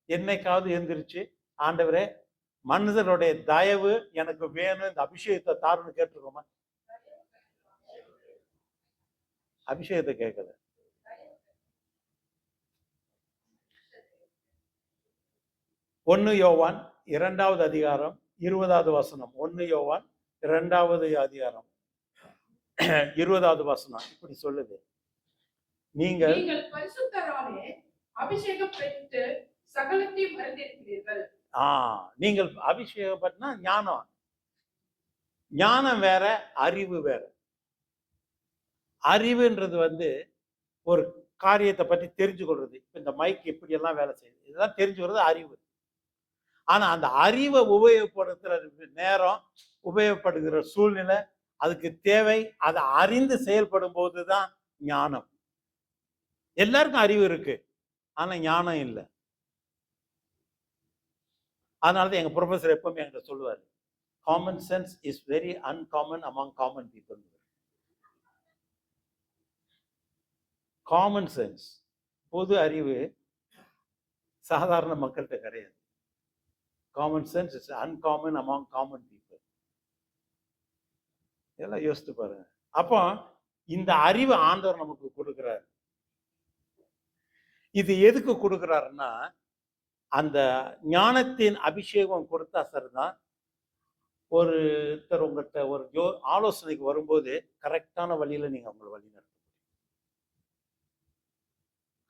என்னைக்காவது எழுந்திருச்சு, ஆண்டவரே மனிதனுடைய தயவு எனக்கு வேணும், இந்த அபிஷேகத்தை தாருன்னு கேட்டிருக்கோமா? அபிஷேகத்தை கேட்கல. ஒன்னு யோவான் 2வது அதிகாரம் 20வது வசனம். 1 யோவான் 2வது அதிகாரம் 20வது வசனம் இப்படி சொல்லுது, நீங்கள் பரிசுத்தராலே அபிஷேகம் பெற்று சகலத்தையும் அறிந்திருக்கிறீர்கள். நீங்கள் அபிஷேகம் பற்றினா ஞானம். ஞானம் வேற, அறிவு வேற. அறிவுன்றது வந்து ஒரு காரியத்தை பற்றி தெரிஞ்சு கொள்றது. இந்த மைக் எப்படி எல்லாம் வேலை செய்யுது, இதெல்லாம் தெரிஞ்சுக்கிறது அறிவு. ஆனா அந்த அறிவை உபயோகப்படுத்துற நேரம், உபயோகப்படுகிற சூழ்நிலை, அதுக்கு தேவை, அதை அறிந்து செயல்படும் போதுதான் ஞானம். எல்லாருக்கும் அறிவு இருக்கு, ஆனா ஞானம் இல்லை. அதனாலதான் எங்க ப்ரொஃபஸர் எப்பவுமே என்கிட்ட சொல்லுவாரு, common sense is very uncommon among common people. Common sense, பொது அறிவு சாதாரண மக்கள்கிட்ட கிடையாது. Common sense is uncommon among common people. இதெல்லாம் யோசித்து பாருங்க. அப்போ இந்த அறிவு ஆண்டவர் நமக்கு கொடுக்கிறார். இது எதுக்கு கொடுக்கிறாருன்னா, அந்த ஞானத்தின் அபிஷேகம் கொடுத்தா சரிதான். ஒருத்தர் உங்கள்கிட்ட ஒரு ஆலோசனைக்கு வரும்போது கரெக்டான வழியில நீங்க அவங்களை வழி நடத்த,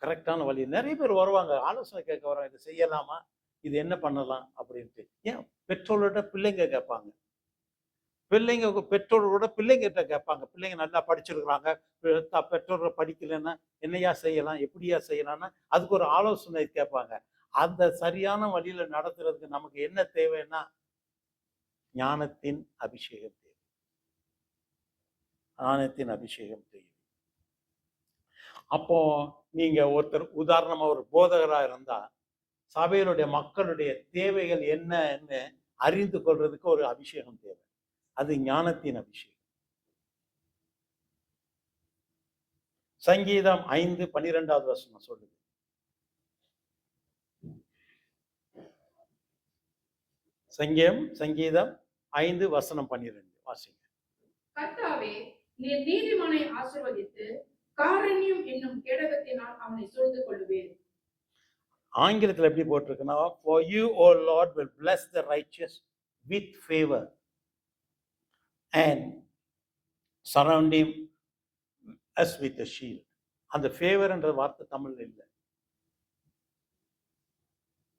கரெக்டான வழி. நிறைய பேர் வருவாங்க, ஆலோசனை கேட்க வராங்க, இதை செய்யலாமா, இது என்ன பண்ணலாம் அப்படின்ட்டு. ஏன் பெற்றோர்களோட பிள்ளைங்க கேட்பாங்க, பெற்றோர்களோட பிள்ளைங்கிட்ட கேட்பாங்க. பிள்ளைங்க நல்லா படிச்சிருக்கிறாங்க, பெற்றோர்கள் படிக்கலைன்னா என்னையா செய்யலாம், எப்படியா செய்யலாம்னா அதுக்கு ஒரு ஆலோசனை கேட்பாங்க. அந்த சரியான வழியில நடத்துறதுக்கு நமக்கு என்ன தேவைன்னா ஞானத்தின் அபிஷேகம் தேவை. ஞானத்தின் அபிஷேகம் தேவை. அப்போ நீங்க ஒருத்தர் உதாரணமா ஒரு போதகரா இருந்தா, சபையினுடைய மக்களுடைய தேவைகள் என்னன்னு அறிந்து கொள்றதுக்கு ஒரு அபிஷேகம் தேவை. அது ஞானத்தின் அபிஷேகம். சங்கீதம் 5:12வது வசனம் சொல்லுது, சங்கீதம் 5:12 வாசிங்க. கர்த்தாவே, நீர் நீதிமானை ஆசீர்வதித்து காரண்யம் என்னும் கேடகத்தினால் அவனை சூழ்ந்து கொள்ளுவேன். ஆங்கிலத்தில் எப்படி போட்டிருக்குன்னா, for you o lord will bless the righteous with favor and surround him as with a shield. அந்த ஃபேவர்ன்ற வார்த்தை தமிழ்ல இல்லை.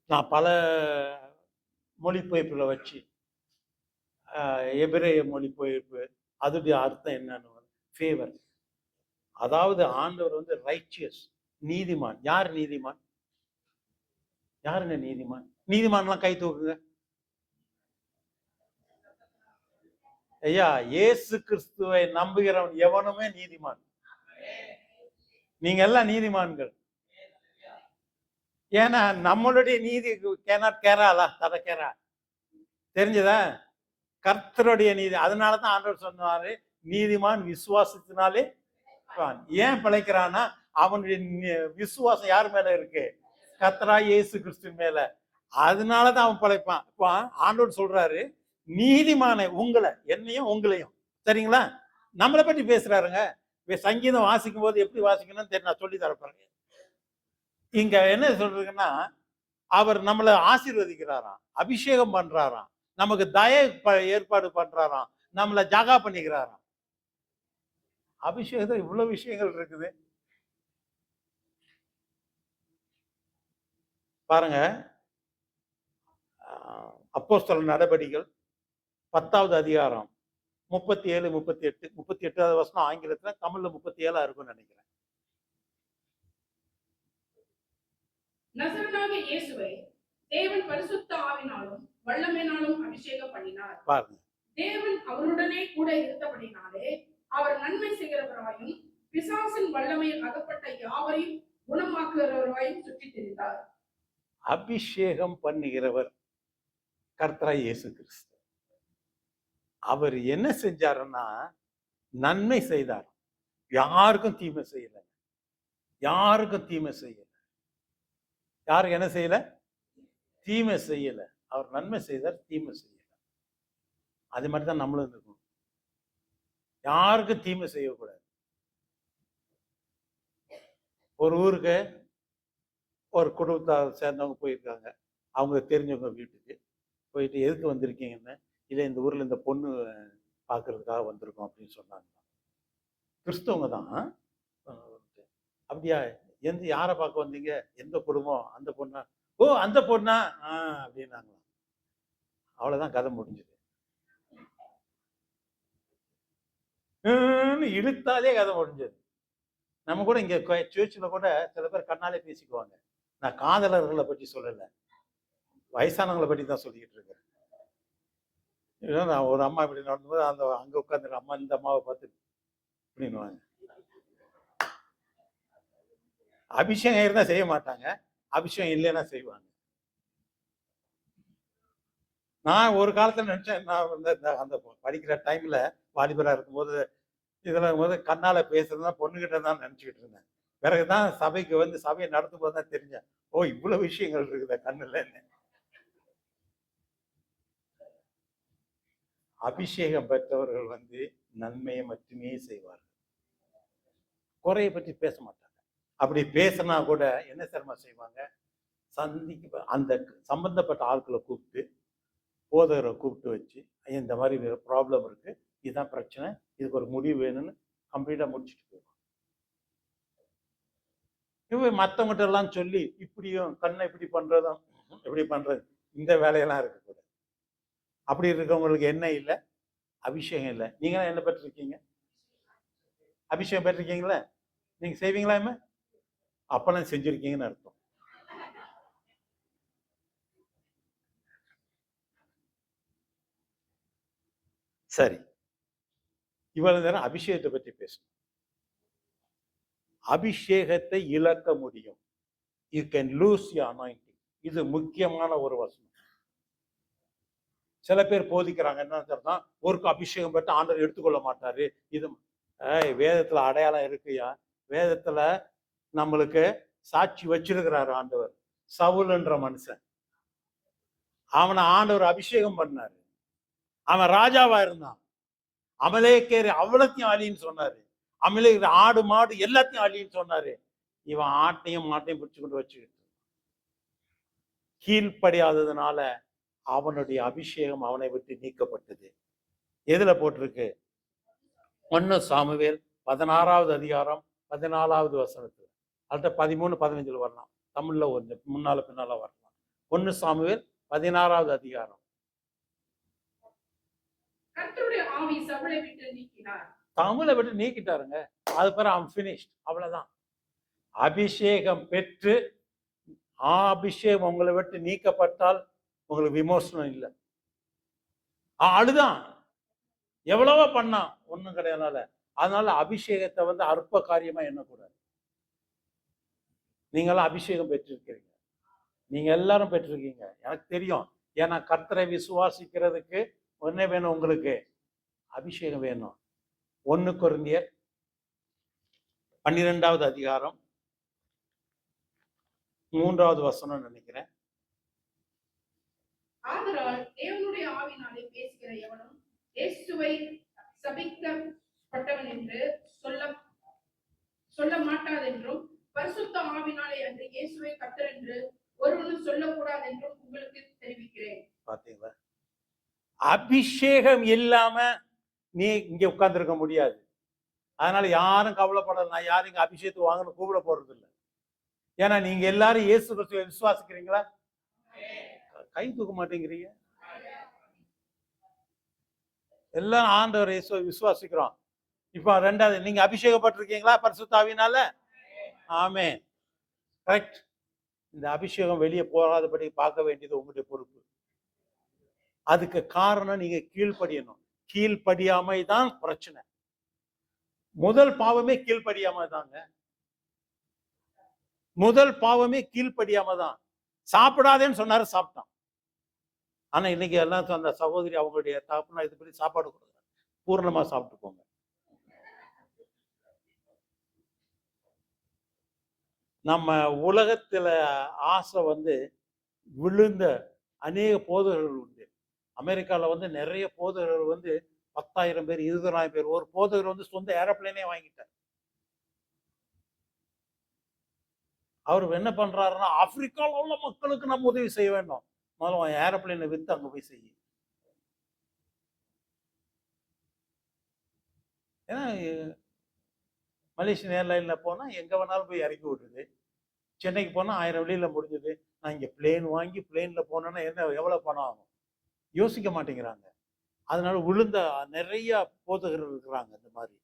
நான் பல மொழிபெயர்ப்புகளை வச்சு எபிரேய மொழிபெயர்ப்பு அதோடைய அர்த்தம் என்னன்னு, ஃபேவர், அதாவது ஆண்டவர் வந்து ரைச்சியஸ், நீதிமான். யார் நீதிமான்? யாருங்க நீதிமான்? நீதிமான்லாம் கை தூக்குங்க. ஐயா, இயேசு கிறிஸ்துவை நம்புகிறவன் எவனுமே நீதிமான். நீங்க எல்லாம் நீதிமான்கள். ஏன்னா நம்மளுடைய நீதி கேராலா தர கேரா தெரிஞ்சதா? கர்த்தருடைய நீதி. அதனாலதான் ஆண்டவர் சொன்னாரு, நீதிமான் விசுவாசத்தினாலே. ஏன் பிழைக்கிறான்னா அவனுடைய விசுவாசம் யார் மேல இருக்கு? கர்த்தரா இயேசு கிறிஸ்து மேல. அதனாலதான் அவன் பிழைப்பான். இப்போ ஆண்டவர் சொல்றாரு, நீதிமானை, உங்களை, என்னையும் உங்களையும், சரிங்களா? நம்மளை பற்றி பேசுறாருங்க. சங்கீதம் வாசிக்கும் போது எப்படி வாசிக்கணும்னு தெரியும், நான் சொல்லி தரப்பேன். இங்க என்ன சொல்றதுன்னா, அவர் நம்மளை ஆசீர்வதிக்கிறாராம், அபிஷேகம் பண்றாராம், நமக்கு ஏற்பாடு பண்றாராம், நம்மளை ஜாகா பண்ணிக்கிறாராம். அபிஷேகத்துல இவ்வளவு விஷயங்கள் இருக்குது பாருங்க. அப்போஸ்தலர் நடபடிகள் 10வது அதிகாரம் 37, 38, 38வது வசனம் ஆங்கிலத்துல, தமிழ்ல 37 இருக்கும்னு நினைக்கிறேன். நசரனாகிய இயேசுவை தேவன் பரிசுத்த ஆவினாலும் வல்லமையினாலும் அபிஷேகம் பண்ணினார். பாருங்க, தேவன் அவருடனே கூட இருந்தபடினாலே அவர் நன்மை செய்கிறவராயும் பிசாசின் வல்லமையில் அகப்பட்ட யாவரையும் குணமாக்குகிறவராயும் சுற்றி திரிந்தார். அபிஷேகம் பண்ணுகிறவர் கர்த்தராய் இயேசு கிறிஸ்து. அவர் என்ன செஞ்சாருன்னா நன்மை செய்தார். யாருக்கும் தீமை செய்யல. யாருக்கும் தீமை செய்யல. யாருக்கு என்ன செய்யல? தீமை செய்யல. அவர் நன்மை செய்தார், தீமை செய்யல. அது மாதிரி தான் நம்மளும் இருக்கணும். யாருக்கும் தீமை செய்யக்கூடாது. ஒரு ஊருக்கு ஒரு குடும்பத்தை சேர்ந்தவங்க போயிருக்காங்க. அவங்க தெரிஞ்சவங்க வீட்டுக்கு போயிட்டு, எதுக்கு வந்திருக்கீங்கன்னு, இல்லை இந்த ஊர்ல இந்த பொண்ணு பார்க்கறதுக்காக வந்திருக்கோம் அப்படின்னு சொன்னாங்க. கிறிஸ்தவங்க தான். அப்படியா, யாரை பார்க்க வந்தீங்க? எந்த குடும்பம்? அந்த பொண்ணா? ஓ அந்த பொண்ணா அப்படின்னாங்களாம். அவ்வளவுதான், கதை முடிஞ்சது. இழுத்தாலே கதை முடிஞ்சது. நம்ம கூட இங்க சர்ச்சில் கூட சில பேர் கண்ணாலே பேசிக்குவாங்க. நான் காதலர்களை பற்றி சொல்லலை, வயசானவங்களை பற்றி தான் சொல்லிக்கிட்டு இருக்கேன். நான் ஒரு அம்மா இப்படி நடந்தும்போது அந்த அங்க உட்காந்துருக்க அம்மா இந்த அம்மாவை பார்த்து அப்படின்னுவாங்க. அபிஷேகம் இருந்தா செய்ய மாட்டாங்க, அபிஷேகம் இல்லைன்னா செய்வாங்க. நான் ஒரு காலத்துல நினைச்சேன், நான் அந்த படிக்கிற டைம்ல வாலிபரா இருக்கும்போது இதெல்லாம் போது கண்ணால பேசுறதுனா பொண்ணுகிட்ட தான் நினைச்சுக்கிட்டு இருந்தேன். பிறகுதான் சபைக்கு வந்து சபையை நடத்தும் போது தான் தெரிஞ்சேன், ஓ இவ்வளவு விஷயங்கள் இருக்குதா கண்ணுல. அபிஷேகம் பெற்றவர்கள் வந்து நன்மையை மட்டுமே செய்வார்கள், குறையை பற்றி பேச மாட்டாங்க. அப்படி பேசினா கூட என்ன சிரமம் செய்வாங்க, அந்த சம்பந்தப்பட்ட ஆட்களை கூப்பிட்டு, போதகரை கூப்பிட்டு வச்சு, இந்த மாதிரி ப்ராப்ளம் இருக்கு, இதுதான் பிரச்சனை, இதுக்கு ஒரு முடிவு வேணும்னு கம்ப்ளீட்டா முடிச்சுட்டு போயிடுவாங்க. இவன் மற்றவங்கிட்ட எல்லாம் சொல்லி இப்படியும் கண்ணை இப்படி பண்றதும் எப்படி பண்றது, இந்த வேலையெல்லாம் இருக்கக்கூடாது. அப்படி இருக்கவங்களுக்கு என்ன இல்லை, அபிஷேகம் இல்லை. நீங்க என்ன பெற்றிருக்கீங்க? அபிஷேகம் பெற்றிருக்கீங்களா? நீங்க செய்வீங்களா? அப்பெல்லாம் செஞ்சிருக்கீங்கன்னு அர்த்தம். சரி, இவ்வளவு நேரம் அபிஷேகத்தை பற்றி பேசணும். அபிஷேகத்தை இழக்க முடியும். You can lose your anointing. இது முக்கியமான ஒரு வசனம். சில பேர் போதிக்கிறாங்க என்ன, ஒருக்கு அபிஷேகம் பெற்று ஆண்டவர் எடுத்துக்கொள்ள மாட்டாரு. இது வேதத்துல அடையாளம் இருக்குயா. வேதத்துல நம்மளுக்கு சாட்சி வச்சிருக்கிறாரு ஆண்டவர். சவுல்ன்ற மனுஷன், அவனை ஆண்டவர் அபிஷேகம் பண்ணாரு. அவன் ராஜாவா இருந்தான். அமலேக்கேரி அவ்வளத்தையும் அழின்னு சொன்னாரு. அமலேக்கேரி ஆடு மாடு எல்லாத்தையும் அழின்னு சொன்னாரு. இவன் ஆட்டையும் மாட்டையும் பிடிச்சு கொண்டு வச்சுக்கிட்டு கீழ்ப்படியாததுனால அவனுடைய அபிஷேகம் அவனை விட்டு நீக்கப்பட்டது. எதுல போட்டிருக்கு? 1 சாமுவேல் 16வது அதிகாரம் 14வது வசனத்துல. அடுத்த 13, 15 வரலாம். தமிழ்ல ஒரு முன்னால பின்னால வரலாம். 1 சாமுவேல் 16வது அதிகாரம். கர்த்தருடைய ஆவி சவுலை விட்டு நீக்கினார். தமிழை விட்டு நீக்கிட்டாருங்க. அது பிறகு அவன் பினிஷ்ட், அவ்வளவுதான். அபிஷேகம் பெற்று அபிஷேகம் உங்களை விட்டு நீக்கப்பட்டால் உங்களுக்கு விமோசனம் இல்லை. அழுதான், எவ்வளவோ பண்ணான், ஒண்ணும் கிடையாது. அதனால அபிஷேகத்தை வந்து அற்ப காரியமா எண்ணக்கூடாது. நீங்களாம் அபிஷேகம் பெற்றிருக்கிறீங்க, நீங்க எல்லாரும் பெற்றிருக்கீங்க, எனக்கு தெரியும். ஏன்னா கர்த்தரை விசுவாசிக்கிறதுக்கு என்ன வேணும்? உங்களுக்கு அபிஷேகம் வேணும். 1 கொரிந்தியர் 12வது அதிகாரம் 3வது வசனம் நினைக்கிறேன். ஆதலால் தேவனுடைய ஆவினாலே பேசுகிற எவனும் இயேசுவை சபிக்கப்பட்டவன் என்று சொல்ல மாட்டாதென்றும், பரிசுத்த ஆவினாலே அன்று இயேசுவை கர்த்தர் என்று ஒருவனும் சொல்லக்கூடாது என்றும் உங்களுக்கு தெரிவிக்கிறேன். பாத்தீங்களா? அபிஷேகம் இல்லாம நீ இங்க உட்கார்ந்துருக்க முடியாது. அதனால யாரும் கவலைப்படல. நான் யாரும் இங்க அபிஷேகத்துக்கு வாங்கன்னு கூப்பிட போறது இல்லை. ஏன்னா நீங்க எல்லாரும் இயேசு கிறிஸ்துவை விசுவாசிக்கிறீங்களா? கை தூக்க மாட்டேங்கிறீங்க. எல்லாரும் ஆண்டவர் இயேசுவை விசுவாசிக்கிறோம். இப்ப 2வது, நீங்க அபிஷேகப்பட்டிருக்கீங்களா பரிசுத்த ஆவியினால? ஆமென். கரெக்ட். இந்த அபிஷேகம் வெளியே போகாதபடி பார்க்க வேண்டியது உங்களுடைய பொறுப்பு. அதுக்கு காரணம் நீங்க கீழ்ப்படியணும். கீழ்ப்படியாமை தான் பிரச்சனை. முதல் பாவமே கீழ்ப்படியாம தாங்க. முதல் பாவமே கீழ்ப்படியாம தான். சாப்பிடாதேன்னு சொன்னாரு, சாப்பிட்டான். ஆனா இன்னைக்கு எல்லாம் அந்த சகோதரி அவங்களுடைய தகப்பனா இது பண்ணி சாப்பாடு கொடுக்குறாங்க, பூர்ணமா சாப்பிட்டு போங்க. நம்ம உலகத்துல ஆசை வந்து விழுந்த அநேக போதகர்கள் உண்டு. அமெரிக்காவில் வந்து நிறைய போதகர்கள் வந்து 10,000 பேர் 20,000 பேர். ஒரு போதகர் வந்து சொந்த ஏரோப்ளேனே வாங்கிட்டார். அவர் என்ன பண்றாருன்னா, ஆப்பிரிக்காவில் உள்ள மக்களுக்கு நம்ம உதவி செய்ய வேண்டும், முதல்ல ஏரோப்ளேனை வித்து அங்க போய் செய்ய. ஏன்னா மலேசியன் ஏர்லைன்ல போனா எங்க வேணாலும் போய் இறக்கி விடுறது. சென்னைக்கு போனா 1000 வெளியில முடிஞ்சது. நான் இங்க பிளேன் வாங்கி பிளேன்ல போனேன்னா என்ன எவ்வளவு பணம் ஆகும் யோசிக்க மாட்டேங்கிறாங்க. அதனால விழுந்த நிறைய போதகர்கள் இருக்கிறாங்க. இந்த மாதிரி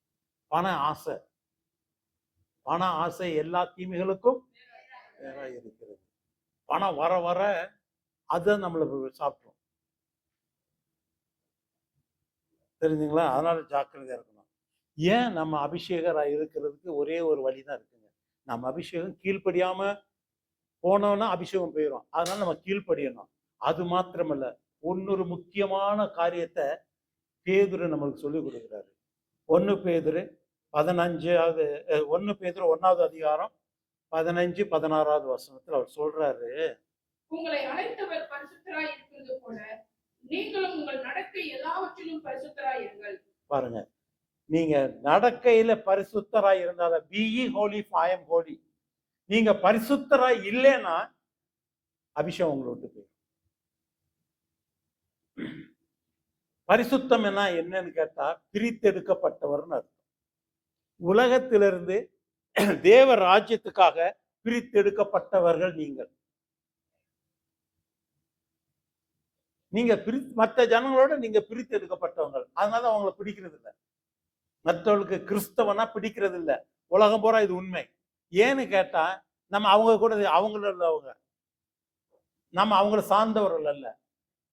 பண ஆசை எல்லா தீமைகளுக்கும் வேற இருக்கிறது. பணம் வர வர அதுதான் நம்மளை சாப்பிட்டோம். தெரிஞ்சுங்களா? அதனால ஜாக்கிரதையா இருக்கணும். ஏன் நம்ம அபிஷேகராக இருக்கிறதுக்கு ஒரே ஒரு வழிதான் இருக்குங்க. நம்ம அபிஷேகம் கீழ்ப்படியாம போனோம்னா அபிஷேகம் போயிடும். அதனால நம்ம கீழ்ப்படியணும். அது மாத்திரமல்ல, இன்னொரு முக்கியமான காரியத்தை பேதுரு நம்மளுக்கு சொல்லி கொடுக்குறாரு. 1 பேதுரு 15வது 1 பேதுரு 1வது அதிகாரம் 15, 16வது வசனத்தில் அவர் சொல்றாரு, உங்களை அழைத்தவர் பரிசுத்தராய் இருக்கிறது போல நீங்களும் உங்கள் நடக்கை எல்லாவற்றிலும் பரிசுத்தராய் இருங்கள். பாருங்க, நீங்க நடக்கையில பரிசுத்தராய் இருந்தால be ye holy for I am holy. நீங்க பரிசுத்தராய் இல்லைன்னா அபிஷேகம் உங்களை விட்டு போயிடும். பரிசுத்தம் என்னன்னு கேட்டா பிரித்தெடுக்கப்பட்டவர்னு அர்த்தம். உலகத்திலிருந்து தேவ ராஜ்யத்துக்காக பிரித்தெடுக்கப்பட்டவர்கள் நீங்கள். நீங்க மற்ற ஜனங்களோட நீங்க பிரித்தெடுக்கப்பட்டவங்க. அதனால அவங்களை பிடிக்கிறது இல்லை. மற்றவர்களுக்கு கிறிஸ்தவனா பிடிக்கிறது இல்லை. உலகம் பூரா இது உண்மை. ஏன்னு கேட்டா நம்ம அவங்க கூட அவங்க நம்ம அவங்கள சார்ந்தவர்கள் அல்ல,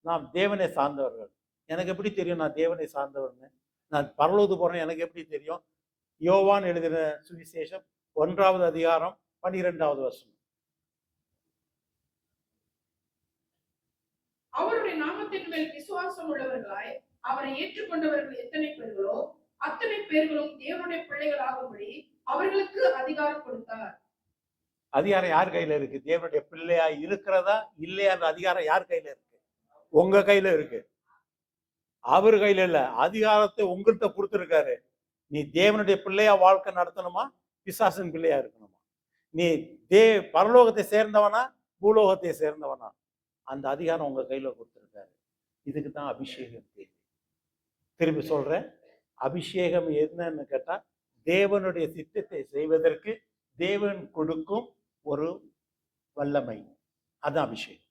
நாம் தேவனை சார்ந்தவர்கள். எனக்கு எப்படி தெரியும் நான் தேவனை சார்ந்தவர்னு? நான் பரலோகத்துக்கு போறேன், எனக்கு எப்படி தெரியும்? யோவான் எழுதின சுவிசேஷம் 1வது அதிகாரம் 12வது வசனம். அவருடைய நாமத்தின் மேல் விசுவாசம் உள்ளவர்களாய் அவரை ஏற்றுக்கொண்டவர்கள் எத்தனை பேர்களோ அத்தனை பேர்களும் தேவனுடைய பிள்ளைகள் ஆகும்படி அவர்களுக்கு அதிகாரம் கொடுத்தார். அதிகாரம் யார் கையில இருக்கு? தேவனுடைய பிள்ளையா இருக்கிறதா இல்லையா? அந்த அதிகாரம் யார் கையில இருக்கு? உங்க கையில இருக்கு, அவர் கையில இல்ல. அதிகாரத்தை உங்கள்கிட்ட கொடுத்துருக்காரு. நீ தேவனுடைய பிள்ளையா வாழ்க்கை நடத்தணுமா, பிசாசின் பிள்ளையா இருக்கணுமா? நீ பரலோகத்தை சேர்ந்தவனா பூலோகத்தை சேர்ந்தவனா? அந்த அதிகாரம் உங்க கையில கொடுத்துருக்காரு. இதுக்கு தான் அபிஷேகம் தேவை. திரும்பி சொல்றேன், அபிஷேகம் என்னன்னு கேட்டா தேவனுடைய சித்தத்தை செய்வதற்கு தேவன் கொடுக்கும் ஒரு வல்லமை, அதுதான் அபிஷேகம்.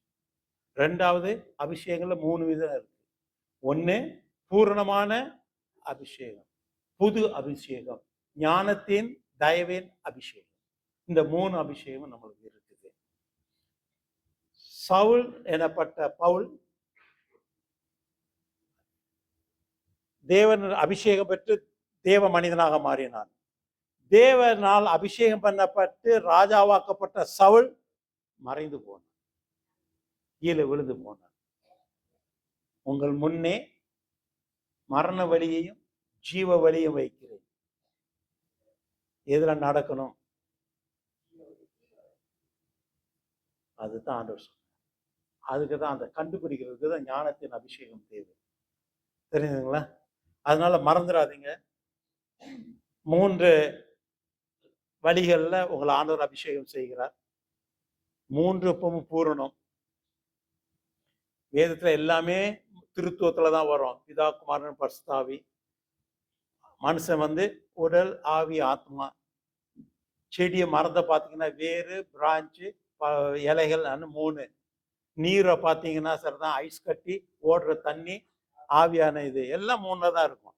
ரெண்டாவது, அபிஷேகங்கள்ல 3 விதம் இருக்கு. ஒண்ணு பூரணமான அபிஷேகம், புது அபிஷேகம், ஞானத்தின் தயவின் அபிஷேகம். இந்த 3 அபிஷேகம் நம்மளுக்கு இருக்குது. சவுல் எனப்பட்ட பவுல் தேவன் அபிஷேகம் பெற்று தேவ மனிதனாக மாறினான். தேவனால் அபிஷேகம் பண்ணப்பட்டு ராஜாவாக்கப்பட்ட சவுல் மறைந்து போனான், கீழே விழுந்து போனான். உங்கள் முன்னே மரண வழியையும் ஜீவ வழியும் வைக்கிறேன். எதுல நடக்கணும்? அதுதான் ஆண்டவர் சொன்னார். அதுக்கு தான் அந்த கண்டுபிடிக்கிறதுக்கு தான் ஞானத்தின் அபிஷேகம் தேவை. தெரியுதுங்களா? அதனால மறந்துடாதீங்க. 3 வழிகளில் உங்களை ஆண்டவர் அபிஷேகம் செய்கிறார். 3 எப்பவும் பூரணம். வேதத்துல எல்லாமே திருத்துவத்துல தான் வரும். பிதா, குமாரன், பரிசுத்த ஆவி. மனுஷன் உடல், ஆவி, ஆத்மா. செடியை மரத்தை பார்த்தீங்கன்னா வேறு, பிரான்ச்சு, இலைகள் 3. நீரை பார்த்தீங்கன்னா சரிதான், ஐஸ் கட்டி, ஓடுற தண்ணி, ஆவியான இது எல்லாம் 3 தான் இருக்கும்.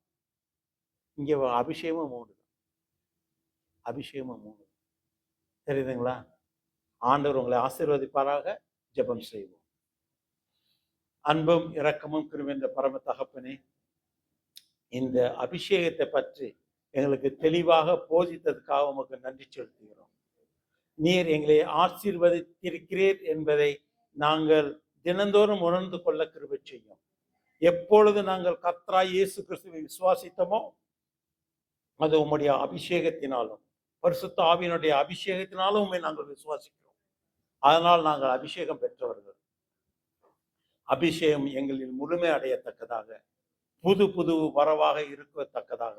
இங்க அபிஷேகமும் 3 தான். அபிஷேகமும் 3. தெரியுதுங்களா? ஆண்டவர் உங்களை ஆசீர்வதிப்பாராக. ஜெபம் செய்வோம். அன்பும் இரக்கமும் கிருபையுள்ள பரம தகப்பனே, இந்த அபிஷேகத்தை பற்றி எங்களுக்கு தெளிவாக போதித்ததுக்காக உமக்கு நன்றி செலுத்துகிறோம். நீர் எங்களை ஆசீர்வதித்திருக்கிறீர் என்பதை நாங்கள் தினந்தோறும் உணர்ந்து கொள்ள கிருபை செய்யும். எப்பொழுது நாங்கள் கர்த்தராகிய இயேசு கிறிஸ்துவை விசுவாசித்தோமோ அது உம்முடைய அபிஷேகத்தினாலும் பரிசுத்த ஆவியினுடைய அபிஷேகத்தினாலும் உண்மை நாங்கள் விசுவாசிக்கிறோம். அதனால் நாங்கள் அபிஷேகம் பெற்றவர்கள். அபிஷேகம் எங்களில் முழுமை அடையத்தக்கதாக, புது புது வரவாக இருக்கத்தக்கதாக,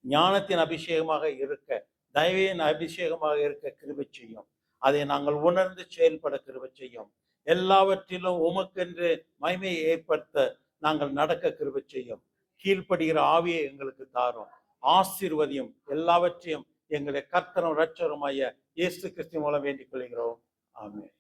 ஞானத்தின் அபிஷேகமாக இருக்க, தயவின் அபிஷேகமாக இருக்க கிருபை செய்யும். அதை நாங்கள் உணர்ந்து செயல்பட கிருபை செய்யும். எல்லாவற்றிலும் உமக்கென்று மகிமையை ஏற்படுத்த நாங்கள் நடக்க கிருபை செய்யும். கீழ்ப்படுகிற ஆவியை எங்களுக்கு தாரும். ஆசீர்வதியும். எல்லாவற்றையும் எங்களுடைய கர்த்தரும் இரட்சகருமாகிய இயேசு கிறிஸ்து மூலம் வேண்டிக் கொள்கிறோம். ஆமென்.